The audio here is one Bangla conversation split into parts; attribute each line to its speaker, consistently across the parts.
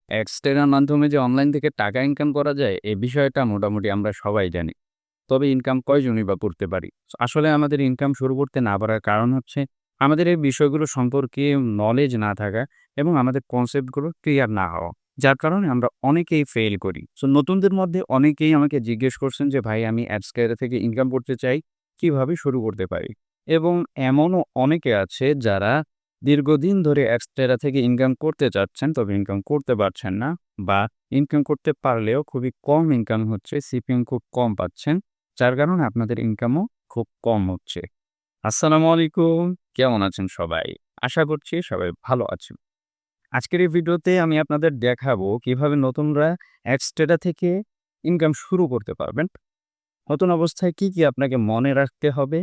Speaker 1: এক্সটেরার মাধ্যমে যে অনলাইন থেকে টাকা ইনকাম করা যায়, এই বিষয়টা মোটামুটি আমরা সবাই জানি। তবে ইনকাম কয়জনই বা করতে পারি? আসলে আমাদের ইনকাম শুরু করতে না পারার কারণ হচ্ছে আমাদের এই বিষয়গুলো সম্পর্কে নলেজ না থাকা এবং আমাদের কনসেপ্টগুলো ক্লিয়ার না হওয়া। যার কারণে আমরা অনেকেই ফেইল করি। সো নতুনদের মধ্যে অনেকেই আমাকে জিজ্ঞেস করছেন যে, "ভাই আমি অ্যাডস ক্যারিয়ার থেকে ইনকাম করতে চাই, কিভাবে শুরু করতে পারি?" এবং এমনও অনেকে আছে যারা দীর্ঘদিন ধরে এক্সটেরা থেকে ইনকাম করতে চাচ্ছেন, তবে ইনকাম করতে পারছেন না বা ইনকাম করতে পারলেও খুবই কম ইনকাম হচ্ছে, সিপিএম খুব কম পাচ্ছেন। যার কারণে আপনাদের ইনকামও খুব কম হচ্ছে। আসসালামু আলাইকুম। কেমন আছেন সবাই? আশা করছি সবাই ভালো আছেন। আজকের এই ভিডিওতে আমি আপনাদের দেখাবো কিভাবে নতুনরা এক্সটেরা থেকে ইনকাম শুরু করতে পারবেন। নতুন অবস্থায় কি আপনাকে মনে রাখতে হবে,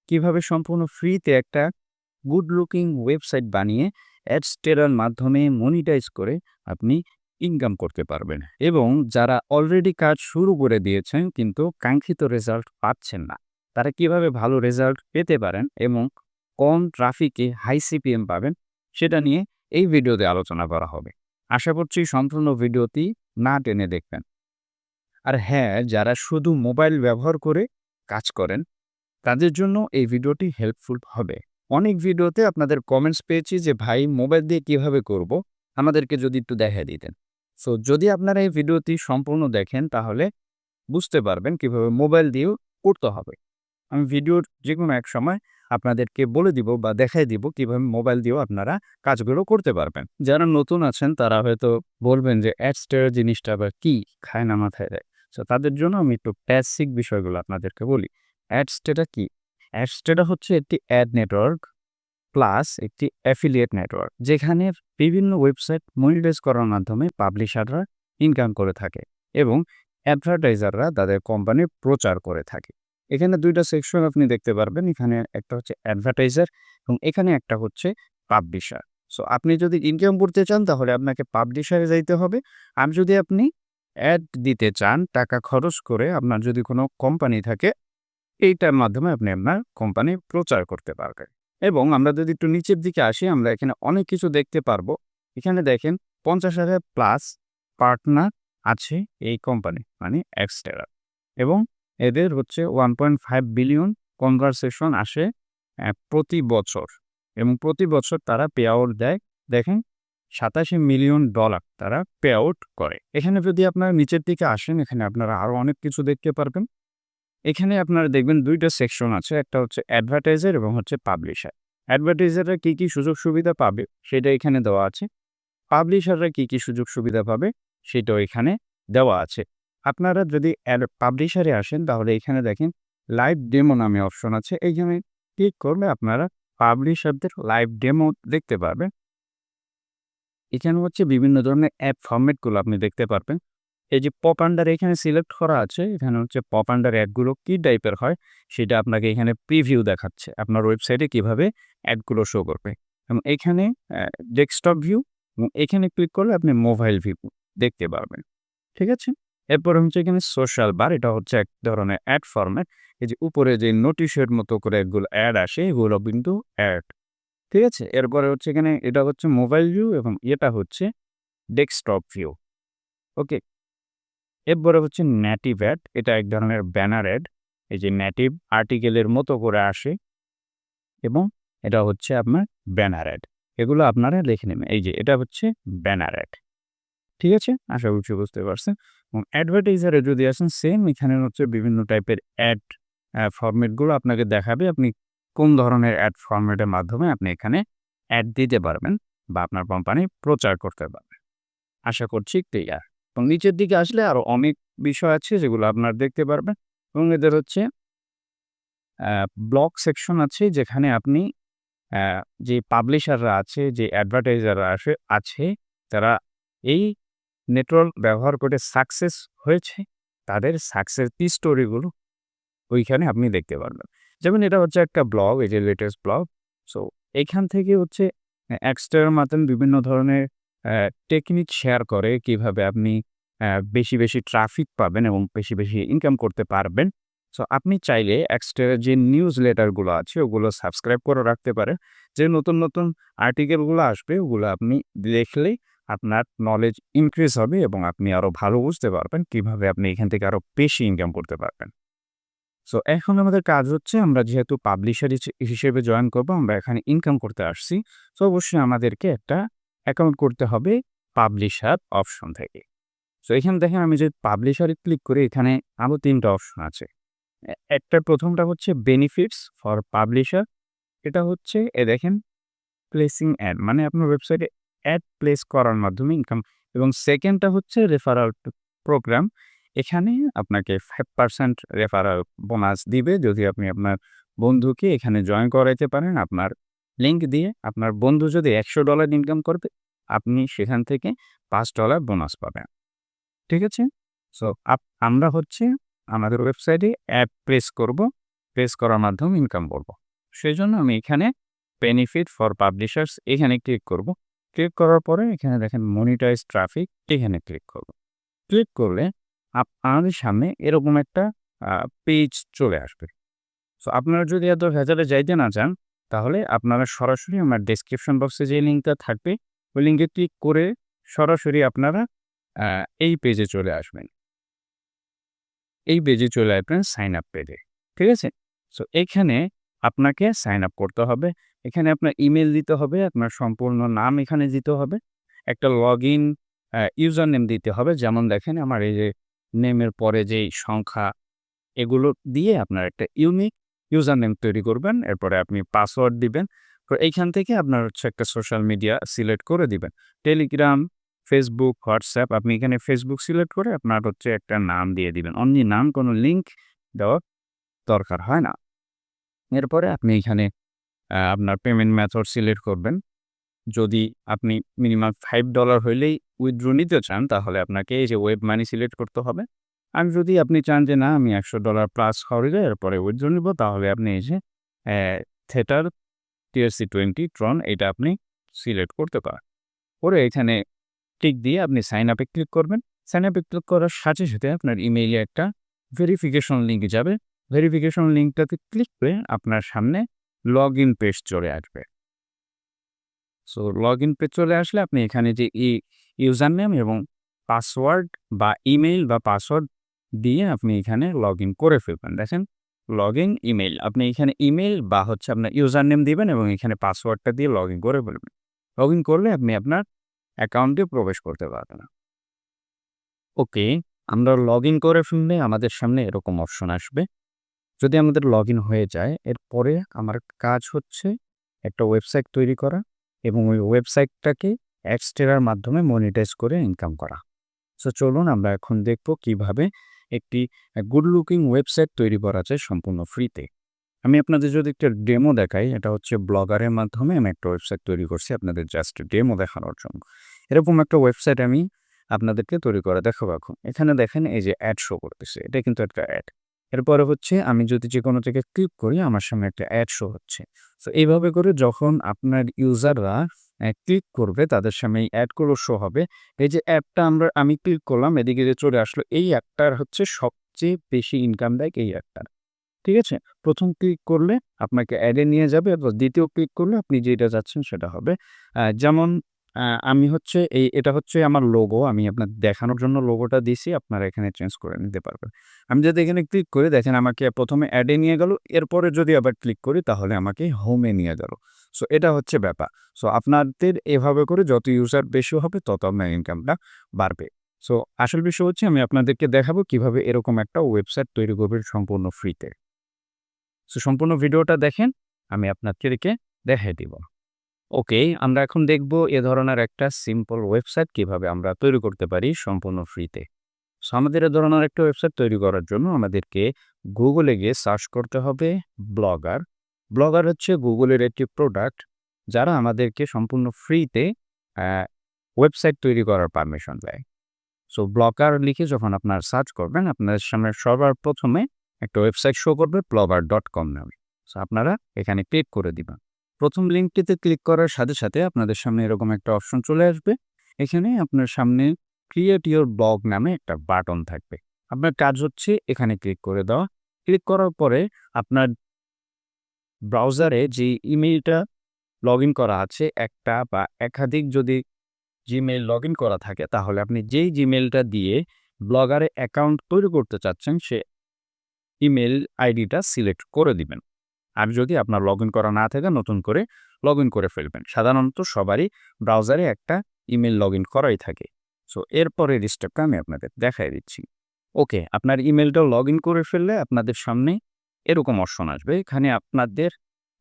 Speaker 1: কিভাবে সম্পূর্ণ ফ্রিতে একটা গুড লুকিং ওয়েবসাইট বানিয়ে অ্যাডস টেরার মাধ্যমে মনিটাইজ করে আপনি ইনকাম করতে পারবেন এবং যারা অলরেডি কাজ শুরু করে দিয়েছেন কিন্তু কাঙ্ক্ষিত রেজাল্ট পাচ্ছেন না, তারা কিভাবে ভালো রেজাল্ট পেতে পারেন এবং কম ট্রাফিকে হাই সিপিএম পাবেন, সেটা নিয়ে এই ভিডিওতে আলোচনা করা হবে। আশা করছি সম্পূর্ণ ভিডিওটি না টেনে দেখবেন। আর হ্যাঁ, যারা শুধু মোবাইল ব্যবহার করে কাজ করেন তাদের জন্য এই ভিডিওটি হেল্পফুল হবে। অনেক ভিডিওতে আপনাদের কমেন্টস পেয়েছি যে, "ভাই মোবাইল দিয়ে কিভাবে করব? আমাদেরকে যদি একটু দেখায় দিতেন।" সো যদি আপনারা এই ভিডিওটি সম্পূর্ণ দেখেন তাহলে বুঝতে পারবেন কিভাবে মোবাইল দিয়েও করতে হবে। আমি ভিডিওর যেকোনো এক সময় আপনাদেরকে বলে দিব বা দেখায় দিব কিভাবে মোবাইল দিয়েও আপনারা কাজগুলো করতে পারবেন। যারা নতুন আছেন তারা হয়তো বলবেন যে, "অ্যাডস্টার জিনিসটা আবার কি? খায় না মাথায় দেয়।" সো তাদের জন্য আমি একটু বেসিক বিষয়গুলো আপনাদেরকে বলি। অ্যাডস্টেটা কি? অ্যাডস্টেটা হচ্ছে একটি অ্যাড নেটওয়ার্ক প্লাস একটি অ্যাফিলিয়েট নেটওয়ার্ক, যেখানে বিভিন্ন ওয়েবসাইট মনিটাইজ করার মাধ্যমে পাবলিশাররা ইনকাম করে থাকে এবং অ্যাডভার্টাইজাররা তাদের কোম্পানির প্রচার করে থাকে। এখানে ২ টা সেকশন আপনি দেখতে পারবেন। এখানে একটা হচ্ছে অ্যাডভার্টাইজার এবং এখানে একটা হচ্ছে পাবলিশার। সো আপনি যদি ইনকাম করতে চান তাহলে আপনাকে পাবলিশারে যাইতে হবে। আর যদি আপনি অ্যাড দিতে চান টাকা খরচ করে, আপনার যদি কোনো কোম্পানি থাকে, এইটার মাধ্যমে আপনি আপনার কোম্পানি প্রচার করতে পারবেন। এবং আমরা যদি একটু নিচের দিকে আসি, আমরা এখানে অনেক কিছু দেখতে পারবো। এখানে দেখেন ৫০,০০০ প্লাস পার্টনার আছে এই কোম্পানি মানে এক্সটেরা, এবং এদের হচ্ছে 1.5 বিলিয়ন কনভারসেশন আসে প্রতি বছর, এবং প্রতি বছর তারা পে আউট দেয়। দেখেন $৮৭ মিলিয়ন তারা পে আউট করে। এখানে যদি আপনারা নিচের দিকে আসেন, এখানে আপনারা আরো অনেক কিছু দেখতে পারবেন। এখানে আপনারা দেখবেন ২ টা সেকশন আছে। একটা হচ্ছে অ্যাডভার্টাইজার এবং হচ্ছে পাবলিশার। অ্যাডভার্টাইজাররা কি সুযোগ সুবিধা পাবে সেটা এখানে দেওয়া আছে। পাবলিশাররা কি সুযোগ সুবিধা পাবে সেটাও এখানে দেওয়া আছে। আপনারা যদি পাবলিশারে আসেন তাহলে এখানে দেখেন লাইভ ডেমো নামে অপশন আছে। এইখানে ক্লিক করলে আপনারা পাবলিশারদের লাইভ ডেমো দেখতে পারবেন। এখানে হচ্ছে বিভিন্ন ধরনের অ্যাড ফরম্যাটগুলো আপনি দেখতে পারবেন। এই যে পপ আন্ডার এখানে সিলেক্ট করা আছে, এখানে হচ্ছে পপ আন্ডার অ্যাডগুলো কি টাইপের হয় সেটা আপনাকে এখানে প্রিভিউ দেখাচ্ছে। আপনার ওয়েবসাইটে কিভাবে অ্যাডগুলো শো করবে। এবং এখানে ডেস্কটপ ভিউ, এবং এখানে ক্লিক করলে আপনি মোবাইল ভিউ দেখতে পারবেন। ঠিক আছে? এরপরে হচ্ছে এখানে সোশ্যাল বার, এটা হচ্ছে এক ধরনের অ্যাড ফরম্যাট। এই যে উপরে যে নোটিশের মতো করে এগুলো অ্যাড আসে, এগুলো কিন্তু অ্যাড। ঠিক আছে? এরপরে হচ্ছে এখানে এটা হচ্ছে মোবাইল ভিউ এবং এটা হচ্ছে ডেস্কটপ ভিউ। ওকে? এরপরে হচ্ছে নেটিভ অ্যাড, এটা এক ধরনের ব্যানার অ্যাড। এই যে নেটিভ আর্টিকেলের মতো করে আসে এবং এটা হচ্ছে আপনার ব্যানার অ্যাড। এগুলো আপনারা লিখে নেবেন। এই যে এটা হচ্ছে ব্যানার অ্যাড। ঠিক আছে? আশা করছি বুঝতে পারছেন। এবং অ্যাডভার্টাইজারে যদি আসেন সেম এখানে হচ্ছে বিভিন্ন টাইপের অ্যাড ফরম্যাটগুলো আপনাকে দেখাবে। আপনি কোন ধরনের অ্যাড ফরম্যাটের মাধ্যমে আপনি এখানে অ্যাড দিতে পারবেন বা আপনার কোম্পানি প্রচার করতে পারবেন। আশা করছি ক্লিয়ার। এবং নিচের দিকে আসলে আরো অনেক বিষয় আছে যেগুলো আপনারা দেখতে পারবেন, এবং এদের হচ্ছে ব্লগ সেকশন আছে যেখানে আপনি অ্যা যে পাবলিশাররা আছে, যে অ্যাডভার্টাইজাররা আছে, তারা এই নেটওয়ার্ক ব্যবহার করে সাকসেস হয়েছে, তাদের সাকসেস স্টোরিগুলো ওইখানে আপনি দেখতে পারবেন। যেমন এটা হচ্ছে একটা ব্লগ, এই যে লেটেস্ট ব্লগ। সো এখান থেকে হচ্ছে এক্সট্রার মাধ্যমে বিভিন্ন ধরনের টেকনিক শেয়ার করে কিভাবে আপনি বেশি ট্রাফিক পাবেন এবং বেশি ইনকাম করতে পারবেন। সো আপনি চাইলে এক্সট্রার যে নিউজ লেটারগুলো আছে ওগুলো সাবস্ক্রাইব করে রাখতে পারেন। যে নতুন আর্টিকেলগুলো আসবে ওগুলো আপনি দেখলেই আপনার নলেজ ইনক্রিজ হবে এবং আপনি আরো ভালো বুঝতে পারবেন কিভাবে আপনি এখান থেকে আরো বেশি ইনকাম করতে পারবেন। সো এখন আমাদের কাজ হচ্ছে আমরা যেহেতু পাবলিশার হিসেবে জয়েন করব, আমরা এখানে ইনকাম করতে আসছি। সো অবশ্যই আমাদেরকে একটা অ্যাকাউন্ট করতে হবে পাবলিশার অপশন থেকে। সো এখানে দেখেন আমি যদি পাবলিশারে ক্লিক করি এখানে আরো ৩ টা অপশন আছে। একটা ১টা হচ্ছে বেনিফিটস ফর পাবলিশার। এটা হচ্ছে দেখেন প্লেসিং অ্যাড মানে আপনার ওয়েবসাইটে অ্যাড প্লেস করার মাধ্যমে ইনকাম এবং 2nd টা হচ্ছে রেফারাল প্রোগ্রাম। এখানে আপনাকে 5% রেফারাল বোনাস দিবে যদি আপনি আপনার বন্ধুকে এখানে জয়েন করাইতে পারেন। আপনার লিঙ্ক দিয়ে আপনার বন্ধু যদি $১০০ ইনকাম করবে, আপনি সেখান থেকে $৫ বোনাস পাবেন। ঠিক আছে? সো আমরা হচ্ছে আমাদের ওয়েবসাইটে অ্যাড প্লেস করব। প্লেস করার মাধ্যমে ইনকাম করব। সেজন্য আমি এখানে বেনিফিট ফর পাবলিশার্স এখানে ক্লিক করব। ক্লিক করার পরে এখানে দেখেন মনিটাইজ ট্রাফিক এখানে ক্লিক করব। ক্লিক করলে আমাদের সামনে এরকম একটা পেজ চলে আসবে। সো আপনারা যদি এত ভেজালে যাইতে না চান, তাহলে আপনারা সরাসরি আমার ডেসক্রিপশন বক্সে যে লিঙ্কটা থাকবে, ওই লিঙ্কে ক্লিক করে সরাসরি আপনারা আ এই পেজে চলে আসবেন। এই পেজে চলে আসবেন সাইন আপ পেজে। ঠিক আছে? সো এখানে আপনাকে সাইন আপ করতে হবে। এখানে আপনার ইমেইল দিতে হবে, আপনার সম্পূর্ণ নাম এখানে দিতে হবে। একটা লগইন ইউজার নেম দিতে হবে। যেমন দেখেন আমার এই যে নেমের পরে যেই সংখ্যা এগুলো দিয়ে আপনার একটা ইউনিক ইউজার নেম তৈরি করবেন। এরপরে আপনি পাসওয়ার্ড দিবেন। তো এইখান থেকে আপনার হচ্ছে একটা সোশ্যাল মিডিয়া সিলেক্ট করে দিবেন। টেলিগ্রাম, ফেসবুক, হোয়াটসঅ্যাপ আপনি এখানে ফেসবুক সিলেক্ট করে আপনার হচ্ছে একটা নাম দিয়ে দিবেন। অনলি নাম, কোনো লিঙ্ক দেওয়ার দরকার হয় না। এরপরে আপনি এখানে আপনার পেমেন্ট মেথড সিলেক্ট করবেন। যদি আপনি মিনিমাম $5 হইলেই উইথড্র নিতে চান, তাহলে আপনাকে এই যে ওয়েব মানি সিলেক্ট করতে হবে। আর যদি আপনি চান যে না আমি $100 প্লাস হইলে এরপরে উইথড্র নিব, তাহলে আপনি এই যে থেটার TRC20 ট্রন এটা আপনি সিলেক্ট করতে পারেন। করে এখানে টিক দিয়ে আপনি সাইন আপে ক্লিক করবেন। সাইন আপে ক্লিক করার সাথে, সাথে আপনার ইমেইলে একটা ভেরিফিকেশন লিঙ্ক যাবে। ভেরিফিকেশন লিঙ্কটাতে ক্লিক করে আপনার সামনে লগইন পেজ চলে আসবে। সো লগইন পেজ চলে আসলে আপনি এখানে যে ইউজার নেম এবং পাসওয়ার্ড বা ইমেইল বা পাসওয়ার্ড দিয়ে আপনি এখানে লগইন করে ফেলবেন। দেখেন লগইন ইমেইল। আপনি এখানে ইমেইল বা হচ্ছে আপনার ইউজার নেম দিবেন এবং এখানে পাসওয়ার্ডটা দিয়ে লগইন করে ফেলবেন। লগইন করলে আপনি আপনার অ্যাকাউন্টে প্রবেশ করতে পারবেন। ওকে, আমরা লগইন করে ফেললে আমাদের সামনে এরকম অপশন আসবে। যদি আমাদের লগইন হয়ে যায়, এরপরে আমার কাজ হচ্ছে একটা ওয়েবসাইট তৈরি করা এবং ওই ওয়েবসাইটটাকে এক্সটেরার মাধ্যমে মনিটাইজ করে ইনকাম করা। সো চলুন আমরা এখন দেখব কিভাবে একটি গুড লুকিং ওয়েবসাইট তৈরি করা যায় সম্পূর্ণ ফ্রিতে। আমি আপনাদের যদি একটা ডেমো দেখাই, এটা হচ্ছে ব্লগারের মাধ্যমে আমি একটা ওয়েবসাইট তৈরি করছি আপনাদের জাস্ট ডেমো দেখানোর জন্য। এরকম একটা ওয়েবসাইট আমি আপনাদেরকে তৈরি করে দেখাবো এখন। এখানে দেখেন এই যে অ্যাড শো করতেছে। এটা কিন্তু একটা অ্যাড। এরপরে হচ্ছে আমি যদি যেকোনো জায়গায় ক্লিক করি আমার সামনে একটা অ্যাড শো হচ্ছে। সো এইভাবে করে যখন আপনার ইউজাররা ক্লিক করবে তাদের সামনে এই অ্যাডগুলো শো হবে। এই যে অ্যাপটা আমি ক্লিক করলাম এদিকে যে চলে আসলো, এই অ্যাপটার হচ্ছে সবচেয়ে বেশি ইনকাম দেয় এই অ্যাপটা। ঠিক আছে? ১ম ক্লিক করলে আপনাকে অ্যাডে নিয়ে যাবে, এরপর ২য় ক্লিক করলে আপনি যেটা চাচ্ছেন সেটা হবে। যেমন আমি হচ্ছে এটা হচ্ছে আমার লোগো। আমি আপনাদের দেখানোর জন্য লোগোটা দিছি। আপনারা এখানে চেঞ্জ করে নিতে পারবেন। আমি যদি এখানে ক্লিক করি দেখেন আমাকে ১ম এ অ্যাডে নিয়ে গেল। এরপরে যদি আবার ক্লিক করি তাহলে আমাকে হোমে নিয়ে গেল। সো এটা হচ্ছে ব্যাপার। সো আপনাদের এভাবে করে যত ইউজার বেশি হবে তত আপনার ইনকামটা বাড়বে। সো আসল বিষয় হচ্ছে আমি আপনাদেরকে দেখাবো কিভাবে এরকম একটা ওয়েবসাইট তৈরি করবেন সম্পূর্ণ ফ্রিতে। সো সম্পূর্ণ ভিডিওটা দেখেন, আমি আপনাদেরকে দেখাই দিব। ওকে, আমরা এখন দেখব এ ধরনের একটা সিম্পল ওয়েবসাইট কিভাবে আমরা তৈরি করতে পারি সম্পূর্ণ ফ্রিতে। সো আমাদের এ ধরনের একটা ওয়েবসাইট তৈরি করার জন্য আমাদেরকে গুগলে গিয়ে সার্চ করতে হবে ব্লগার। ব্লগার হচ্ছে গুগলের একটি প্রোডাক্ট যারা আমাদেরকে সম্পূর্ণ ফ্রিতে ওয়েবসাইট তৈরি করার পারমিশন দেয়। সো ব্লগার লিখে যখন আপনার সার্চ করবেন আপনাদের সামনে সবার প্রথমে একটা ওয়েবসাইট শো করবে blogger.com নামে। সো আপনারা এখানে ক্লিক করে দিবেন। প্রথম লিঙ্কটিতে ক্লিক করার সাথে, সাথে আপনাদের সামনে এরকম একটা অপশন চলে আসবে। এখানে আপনার সামনে ক্রিয়েট ইওর ব্লগ নামে একটা বাটন থাকবে। আপনার কাজ হচ্ছে এখানে ক্লিক করে দেওয়া। ক্লিক করার পরে আপনার ব্রাউজারে যে ইমেইলটা লগইন করা আছে একটা বা একাধিক যদি জিমেইল লগইন করা থাকে তাহলে আপনি যেই জিমেইলটা দিয়ে ব্লগারে অ্যাকাউন্ট তৈরি করতে চাচ্ছেন সে ইমেইল আইডিটা সিলেক্ট করে দিবেন। আর যদি আপনার লগইন করা না থাকে নতুন করে লগইন করে ফেলবেন। সাধারণত সবারই ব্রাউজারে একটা ইমেইল লগইন করাই থাকে। সো এরপরের স্টেপটা আমি আপনাদের দেখায় দিচ্ছি। ওকে, আপনার ইমেইলটা লগইন করে ফেললে আপনাদের সামনে এরকম অপশন আসবে। এখানে আপনাদের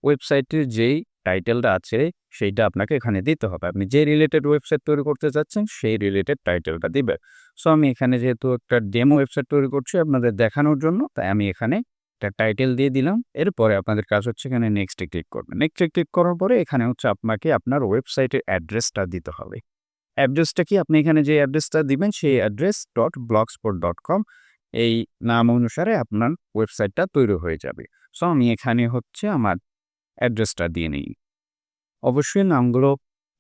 Speaker 1: ওয়েবসাইটের যেই টাইটেলটা আছে সেইটা আপনাকে এখানে দিতে হবে। আপনি যে রিলেটেড ওয়েবসাইট তৈরি করতে চাচ্ছেন সেই রিলেটেড টাইটেলটা দিবেন। সো আমি এখানে যেহেতু একটা ডেমো ওয়েবসাইট তৈরি করছি আপনাদের দেখানোর জন্য, তাই আমি এখানে একটা টাইটেল দিয়ে দিলাম। এরপরে আপনাদের কাজ হচ্ছে এখানে নেক্সটে ক্লিক করবেন। নেক্সটে ক্লিক করার পরে এখানে হচ্ছে আপনাকে আপনার ওয়েবসাইটের অ্যাড্রেসটা দিতে হবে। অ্যাড্রেসটা কি? আপনি এখানে যে অ্যাড্রেসটা দিবেন সেই অ্যাড্রেস .blogspot.com এই নাম অনুসারে আপনার ওয়েবসাইটটা তৈরি হয়ে যাবে। সো আমি এখানে হচ্ছে আমার অ্যাড্রেসটা দিয়ে নিই। অবশ্যই নামগুলো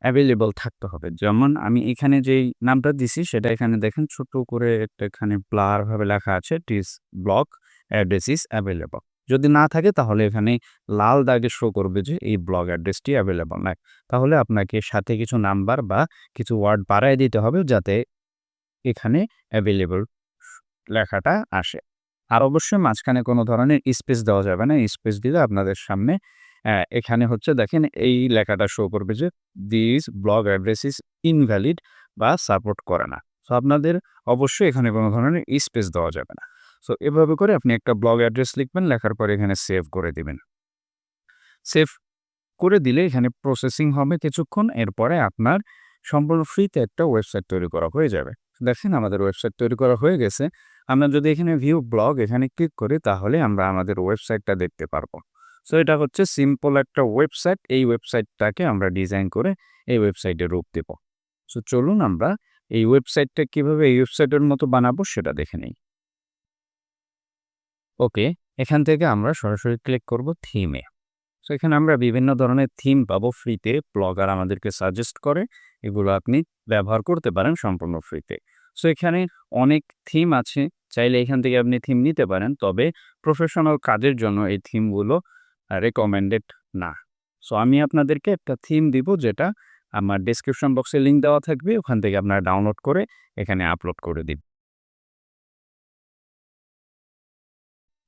Speaker 1: অ্যাভেইলেবল থাকতে হবে। যেমন আমি এখানে যেই নামটা দিছি সেটা এখানে দেখেন ছোট করে একটা এখানে ব্লার ভাবে লেখা আছে this blog address is available. যদি না থাকে তাহলে এখানে লাল দাগে শো করবে যে এই ব্লগ অ্যাড্রেসটি অ্যাভেইলেবল নয়। তাহলে আপনাকে সাথে কিছু নাম্বার বা কিছু ওয়ার্ড বাড়ায় দিতে হবে যাতে এখানে অ্যাভেইলেবল লেখাটা আসে। আর অবশ্যই মাঝখানে কোনো ধরনের স্পেস দেওয়া যাবে না। স্পেস দিলে আপনাদের সামনে এখানে হচ্ছে দেখেন এই লেখাটা শো করবে যে this blog address is invalid বা সাপোর্ট করে না। সো আপনাদের অবশ্যই এখানে কোনো ধরনের স্পেস দেওয়া যাবে না। সো এভাবে করে আপনি একটা ব্লগ অ্যাড্রেস লিখবেন, লেখার পরে এখানে সেভ করে দিবেন। সেভ করে দিলে এখানে প্রসেসিং হবে কিছুক্ষণ। এরপরে আপনার সম্পূর্ণ ফ্রিতে একটা ওয়েবসাইট তৈরি করা হয়ে যাবে। দেখেন আমাদের ওয়েবসাইট তৈরি করা হয়ে গেছে। আমরা যদি এখানে ভিউ ব্লগ এখানে ক্লিক করি তাহলে আমরা আমাদের ওয়েবসাইটটা দেখতে পারবো। সো এটা হচ্ছে সিম্পল একটা ওয়েবসাইট। এই ওয়েবসাইটটাকে আমরা ডিজাইন করে এই ওয়েবসাইটে রূপ দেব। সো চলুন আমরা এই ওয়েবসাইটটা কিভাবে এই ওয়েবসাইটের মতো বানাবো সেটা দেখে নেই। ওকে, এখান থেকে আমরা সরাসরি ক্লিক করব থিমে। সো এখানে আমরা বিভিন্ন ধরনের থিম পাবো ফ্রিতে। ব্লগার আমাদেরকে সাজেস্ট করে। এগুলো আপনি ব্যবহার করতে পারেন সম্পূর্ণ ফ্রিতে। সো এখানে অনেক থিম আছে। চাইলে এখান থেকে আপনি থিম নিতে পারেন। তবে প্রফেশনাল কাজের জন্য এই থিমগুলো রেকমেন্ডেড না। সো আমি আপনাদেরকে একটা থিম দিব যেটা আমার ডেসক্রিপশন বক্সে লিঙ্ক দেওয়া থাকবে। ওখান থেকে আপনারা ডাউনলোড করে এখানে আপলোড করে দিন।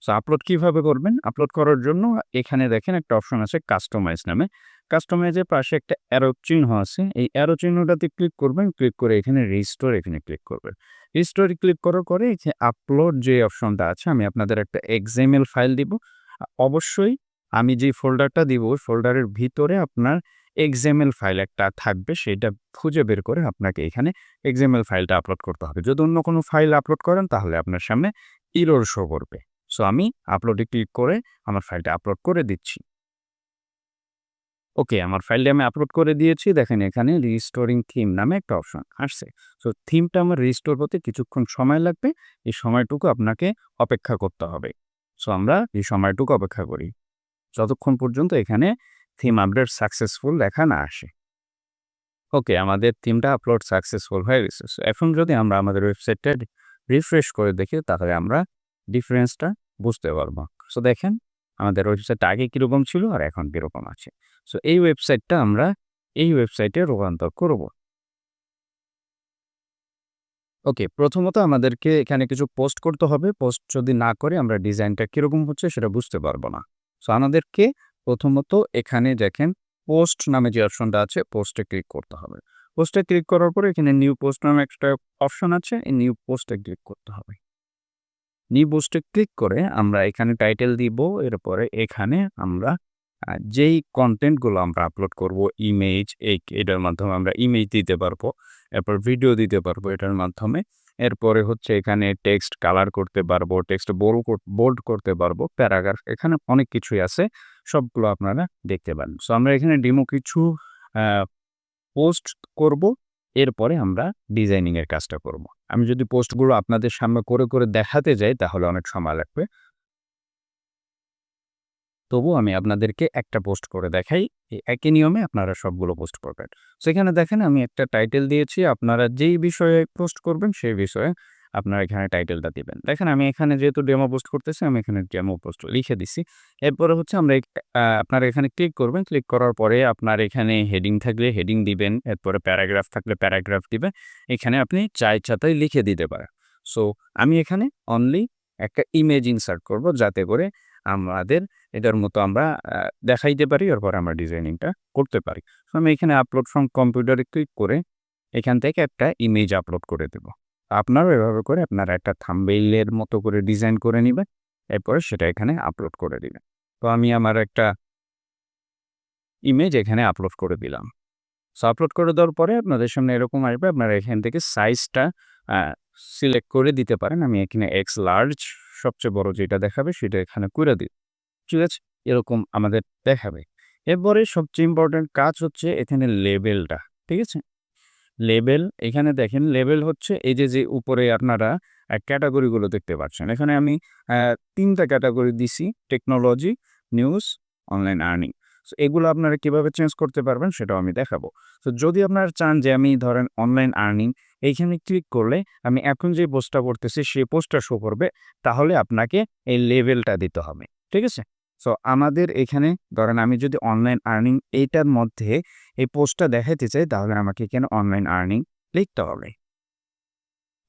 Speaker 1: সো আপলোড কিভাবে করবেন? আপলোড করার জন্য এখানে দেখেন একটা অপশন আছে কাস্টমাইজ নামে। কাস্টমাইজের পাশে একটা অ্যারো চিহ্ন আছে। এই অ্যারো চিহ্নটাতে ক্লিক করবেন। ক্লিক করে এখানে রিস্টোর এখানে ক্লিক করবেন। রিস্টোরে ক্লিক করার পরে এই যে আপলোড যে অপশনটা আছে আমি আপনাদের একটা XML ফাইল দিব। অবশ্যই আমি যে ফোল্ডারটা দিব ওই ফোল্ডারের ভিতরে আপনার XML ফাইল একটা থাকবে। সেটা খুঁজে বের করে আপনাকে এখানে XML ফাইলটা আপলোড করতে হবে। যদি অন্য কোনো ফাইল আপলোড করেন তাহলে আপনার সামনে এরর শো করবে। সো আমি আপলোডে ক্লিক করে আমার ফাইলটা আপলোড করে দিচ্ছি। ওকে, আমার ফাইলটা আমি আপলোড করে দিয়েছি। দেখেন এখানে রিস্টোরিং থিম নামে একটা অপশন আসছে। সো থিমটা আমার রিস্টোর হতে কিছুক্ষণ সময় লাগবে। এই সময়টুকু আপনাকে অপেক্ষা করতে হবে। সো আমরা এই সময়টুকু অপেক্ষা করি যতক্ষণ পর্যন্ত এখানে থিম আপডেট সাকসেসফুল লেখা না আসে। ওকে, আমাদের থিমটা আপলোড সাকসেসফুল হয়ে গেছে। সো এখন যদি আমরা আমাদের ওয়েবসাইটটা রিফ্রেশ করে দেখি তাহলে আমরা ডিফারেন্সটা বুঝতে পারবো। সো দেখেন আমাদের ওয়েবসাইটটা আগে কিরকম ছিল আর এখন কিরকম আছে। সো এই ওয়েবসাইটটা আমরা এই ওয়েবসাইটে রূপান্তর করব। ওকে, প্রথমত আমাদেরকে এখানে কিছু পোস্ট করতে হবে। পোস্ট যদি না করে আমরা ডিজাইনটা কিরকম হচ্ছে সেটা বুঝতে পারবো না। সো আমাদেরকে প্রথমত এখানে দেখেন পোস্ট নামে যে অপশনটা আছে পোস্টে ক্লিক করতে হবে। পোস্টে ক্লিক করার পরে এখানে নিউ পোস্ট নামে একটা অপশন আছে। এই নিউ পোস্টে ক্লিক করতে হবে। নিউ পোস্টে ক্লিক করে আমরা এখানে টাইটেল দিব। এরপরে এখানে আমরা যেই কনটেন্টগুলো আমরা আপলোড করব ইমেজ এটার মাধ্যমে আমরা ইমেজ দিতে পারবো। এরপর ভিডিও দিতে পারবো এটার মাধ্যমে। এরপরে হচ্ছে এখানে টেক্সট কালার করতে পারবো, টেক্সট বোল্ড করতে পারবো, প্যারাগ্রাফ এখানে অনেক কিছুই আছে। সবগুলো আপনারা দেখতে পারেন। সো আমরা এখানে ডেমো কিছু আ পোস্ট করব। এরপরে আমরা ডিজাইনিং এর কাজটা করব। আমি যদি পোস্টগুলো আপনাদের সামনে করে দেখাতে যাই তাহলে অনেক সময় লাগবে। তবুও আমি আপনাদেরকে একটা পোস্ট করে দেখাই। এই একই নিয়মে আপনারা সবগুলো পোস্ট করবেন। সেখানে দেখেন আমি একটা টাইটেল দিয়েছি। আপনারা যেই বিষয়ে পোস্ট করবেন সেই বিষয়ে আপনারা এখানে টাইটেলটা দিবেন। দেখেন আমি এখানে যেহেতু ডেমো পোস্ট করতেছি, আমি এখানে ডেমো পোস্ট লিখে দিছি। এরপরে হচ্ছে আমরা আপনারা এখানে ক্লিক করবেন। ক্লিক করার পরে আপনার এখানে হেডিং থাকলে হেডিং দিবেন। এরপরে প্যারাগ্রাফ থাকলে প্যারাগ্রাফ দিবেন। এখানে আপনি যা ইচ্ছা তাই লিখে দিতে পারেন। সো আমি এখানে অনলি একটা ইমেজ ইনসার্ট করব যাতে করে আমাদের এটার মতো আমরা দেখাইতে পারি, এরপর আমরা ডিজাইনিংটা করতে পারি। সো আমি এখানে আপলোড ফ্রম কম্পিউটারে ক্লিক করে এখান থেকে একটা ইমেজ আপলোড করে দেব। আপনারাও এভাবে করে আপনারা একটা থাম্বনেইলের মতো করে ডিজাইন করে নিবেন। এরপরে সেটা এখানে আপলোড করে দিবেন। তো আমি আমার একটা ইমেজ এখানে আপলোড করে দিলাম। সো আপলোড করে দেওয়ার পরে আপনাদের সামনে এরকম আসবে। আপনারা এখান থেকে সাইজটা আ সিলেক্ট করে দিতে পারেন। আমি এখানে এক্স লার্জ সবচেয়ে বড় যেটা দেখাবে সেটা এখানে করে দিই। ঠিক আছে? এরকম আমাদের দেখাবে। এরপরে সবচেয়ে ইম্পোর্টেন্ট কাজ হচ্ছে এখানে লেবেলটা। ঠিক আছে? লেবেল এখানে দেখেন লেবেল হচ্ছে এই যে উপরে আপনারা ক্যাটেগরিগুলো দেখতে পাচ্ছেন। এখানে আমি ৩ টা ক্যাটেগরি দিছি technology, news, online earning. So এগুলো আপনারা কিভাবে চেঞ্জ করতে পারবেন সেটাও আমি দেখাবো। তো যদি আপনারা চান যে আমি ধরেন অনলাইন আর্নিং এইখানে ক্লিক করলে আমি এখন যে পোস্টটা করতেছি সেই পোস্টটা শো করবে, তাহলে আপনাকে এই লেবেলটা দিতে হবে। ঠিক আছে? সো আমাদের এখানে ধরেন আমি যদি অনলাইন আর্নিং এইটার মধ্যে এই পোস্টটা দেখাইতে চাই তাহলে আমাকে এখানে অনলাইন আর্নিং লিখতে হবে।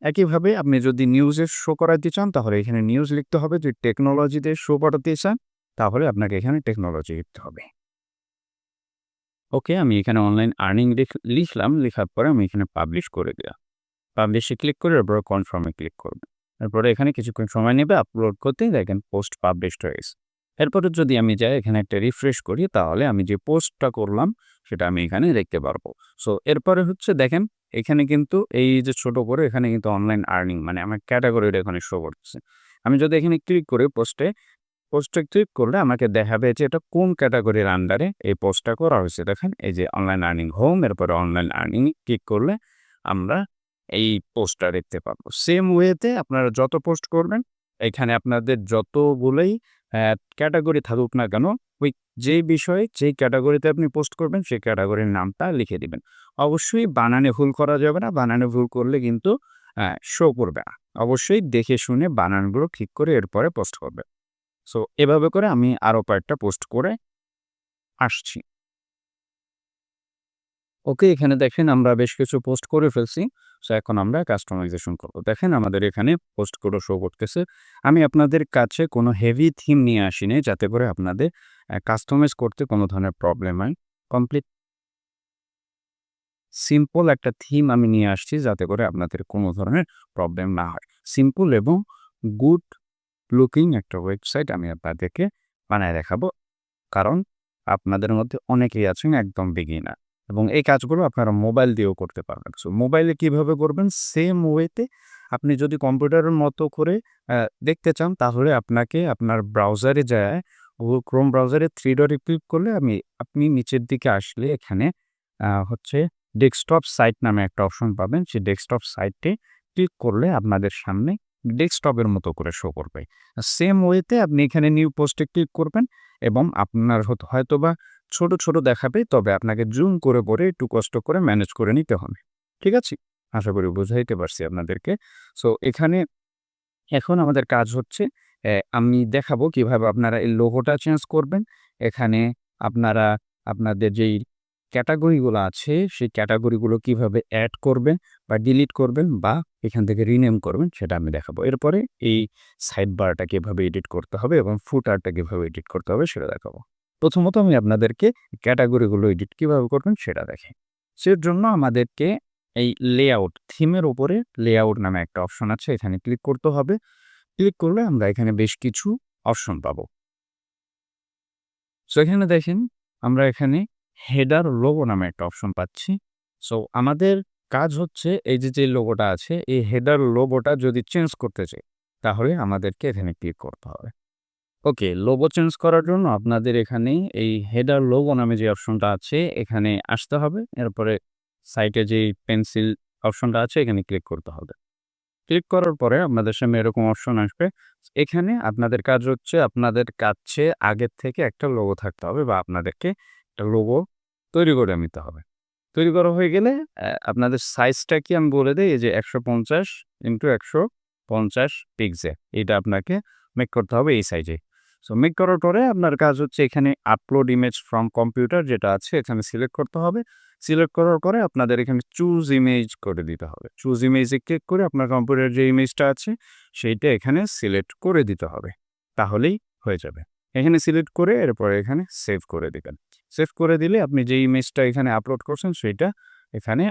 Speaker 1: একইভাবে আপনি যদি নিউজে শো করাতে চান তাহলে এখানে নিউজ লিখতে হবে। যদি টেকনোলজিতে শো করাতে চান তাহলে আপনাকে এখানে টেকনোলজি লিখতে হবে। ওকে, আমি এখানে অনলাইন আর্নিং লিখলাম। লিখার পরে আমি এখানে পাবলিশ করে দিলাম। পাবলিশে ক্লিক করে এরপরে কনফার্মে ক্লিক করবেন। এরপরে এখানে কিছুক্ষণ সময় নেবে আপলোড করতে, দেখেন পোস্ট পাবলিশড হয়ে গেছে। এরপরে যদি আমি যাই এখানে একটা রিফ্রেশ করি তাহলে আমি যে পোস্টটা করলাম সেটা আমি এখানে দেখতে পারবো। সো এরপরে হচ্ছে দেখেন এখানে কিন্তু এই যে ছোট করে এখানে কিন্তু অনলাইন আর্নিং মানে আমার ক্যাটাগরিটা এখানে শো করতেছে। আমি যদি এখানে ক্লিক করি পোস্টে ক্লিক করলে আমাকে দেখাবে যে এটা কোন ক্যাটাগরির আন্ডারে এই পোস্টটা করা হয়েছে। দেখেন এই যে অনলাইন আর্নিং হোম, এরপরে অনলাইন আর্নিং ক্লিক করলে আমরা এই পোস্টটা দেখতে পাবো। সেম ওয়েতে আপনারা যত পোস্ট করবেন এখানে আপনাদের যতগুলোই ক্যাটাগরি থাকুক না কেন, ওই যেই বিষয়ে যেই ক্যাটাগরিতে আপনি পোস্ট করবেন সেই ক্যাটাগরির নামটা লিখে দিবেন। অবশ্যই বানানে ভুল করা যাবে না। বানানে ভুল করলে কিন্তু শো করবে না। অবশ্যই দেখে শুনে বানানগুলো ঠিক করে এরপরে পোস্ট করবেন। সো এভাবে করে আমি আরো কয়েকটা পোস্ট করে আসছি। ওকে, এখানে দেখেন আমরা বেশ কিছু পোস্ট করে ফেলছি। সো এখন আমরা কাস্টমাইজেশন করব। দেখেন আমাদের এখানে পোস্টগুলো শো করতেছে। আমি আপনাদের কাছে কোনো হেভি থিম নিয়ে আসিনি যাতে করে আপনাদের কাস্টমাইজ করতে কোনো ধরনের প্রবলেম হয়। কমপ্লিট সিম্পল একটা থিম আমি নিয়ে আসছি যাতে করে আপনাদের কোনো ধরনের প্রবলেম না হয়। সিম্পল এবং গুড লুকিং একটা ওয়েবসাইট আমি আপনাদেরকে বানায় দেখাবো। কারণ আপনাদের মধ্যে অনেকেই আছেন একদম বিগিনার এবং এই কাজগুলো আপনারা মোবাইল দিয়েও করতে পারবেন। সো মোবাইলে কিভাবে করবেন সেম ওয়েতে আপনি যদি কম্পিউটারের মতো করে দেখতে চান তাহলে আপনাকে আপনার ব্রাউজারে যায় Google Chrome ব্রাউজারে 3 ডটে ক্লিক করলে আপনি নিচের দিকে আসলে এখানে হচ্ছে ডেস্কটপ সাইট নামে একটা অপশন পাবেন। সেই ডেস্কটপ সাইটে ক্লিক করলে আপনাদের সামনে ডেস্কটপের মতো করে শো করবে। সেম ওয়েতে আপনি এখানে নিউ পোস্টে ক্লিক করবেন এবং আপনার হয়তোবা ছোট দেখাবে, তবে আপনাকে জুম করে পরে একটু কষ্ট করে ম্যানেজ করে নিতে হবে। ঠিক আছে? আশা করি বুঝাইতে পারছি আপনাদেরকে। সো এখানে এখন আমাদের কাজ হচ্ছে আমি দেখাবো কিভাবে আপনারা এই লোগোটা চেঞ্জ করবেন। এখানে আপনারা আপনাদের যেই ক্যাটেগরিগুলো আছে সেই ক্যাটেগরিগুলো কিভাবে এড করবেন বা ডিলিট করবেন বা এখান থেকে রিনেম করবেন সেটা আমি দেখাবো। এরপরে এই সাইড বারটা কিভাবে এডিট করতে হবে এবং ফুটারটা কিভাবে এডিট করতে হবে সেটা দেখাবো। প্রথমত আমি আপনাদেরকে ক্যাটেগরিগুলো এডিট কিভাবে করবেন সেটা দেখাই। সের জন্য আমাদেরকে এই লেআউট থিমের উপরে লেআউট নামে একটা অপশন আছে, এখানে ক্লিক করতে হবে। ক্লিক করলে আমরা এখানে বেশ কিছু অপশন পাবো। সো এখানে দেখেন আমরা এখানে হেডার লোগো নামে একটা অপশন পাচ্ছি। সো আমাদের কাজ হচ্ছে এই যে লোগোটা আছে এই হেডার লোগোটা যদি চেঞ্জ করতে চাই তাহলে আমাদেরকে এখানে ক্লিক করতে হবে। ওকে, লোগো চেঞ্জ করার জন্য আপনাদের এখানে এই হেডার লোগো নামে যে অপশনটা আছে এখানে আসতে হবে। এরপরে সাইটে যেই পেন্সিল অপশনটা আছে এখানে ক্লিক করতে হবে। ক্লিক করার পরে আপনাদের সামনে এরকম অপশন আসবে। এখানে আপনাদের কাজ হচ্ছে আপনাদের কাছে আগের থেকে একটা লোগো থাকতে হবে বা আপনাদেরকে একটা লোগো তৈরি করে নিতে হবে। তৈরি করা হয়ে গেলে আপনাদের সাইজটা কি আমি বলে দেই, এই যে ১৫০ × ১০০ 50 পিক্সেল এটা আপনাকে মেক করতে হবে এই সাইজে। সো মেক করার পরে আপনার কাজ হচ্ছে এখানে আপলোড ইমেজ ফ্রম কম্পিউটার যেটা আছে এখানে সিলেক্ট করতে হবে। সিলেক্ট করার পরে আপনাদের এখানে চুজ ইমেজ করে দিতে হবে। চুজ ইমেজে ক্লিক করে আপনার কম্পিউটারে যে ইমেজটা আছে সেইটা এখানে সিলেক্ট করে দিতে হবে। তাহলেই হয়ে যাবে। এখানে সিলেক্ট করে এরপরে এখানে সেভ করে দিবেন। সেভ করে দিলে আপনি যে ইমেজটা এখানে আপলোড করছেন সেইটা এখানে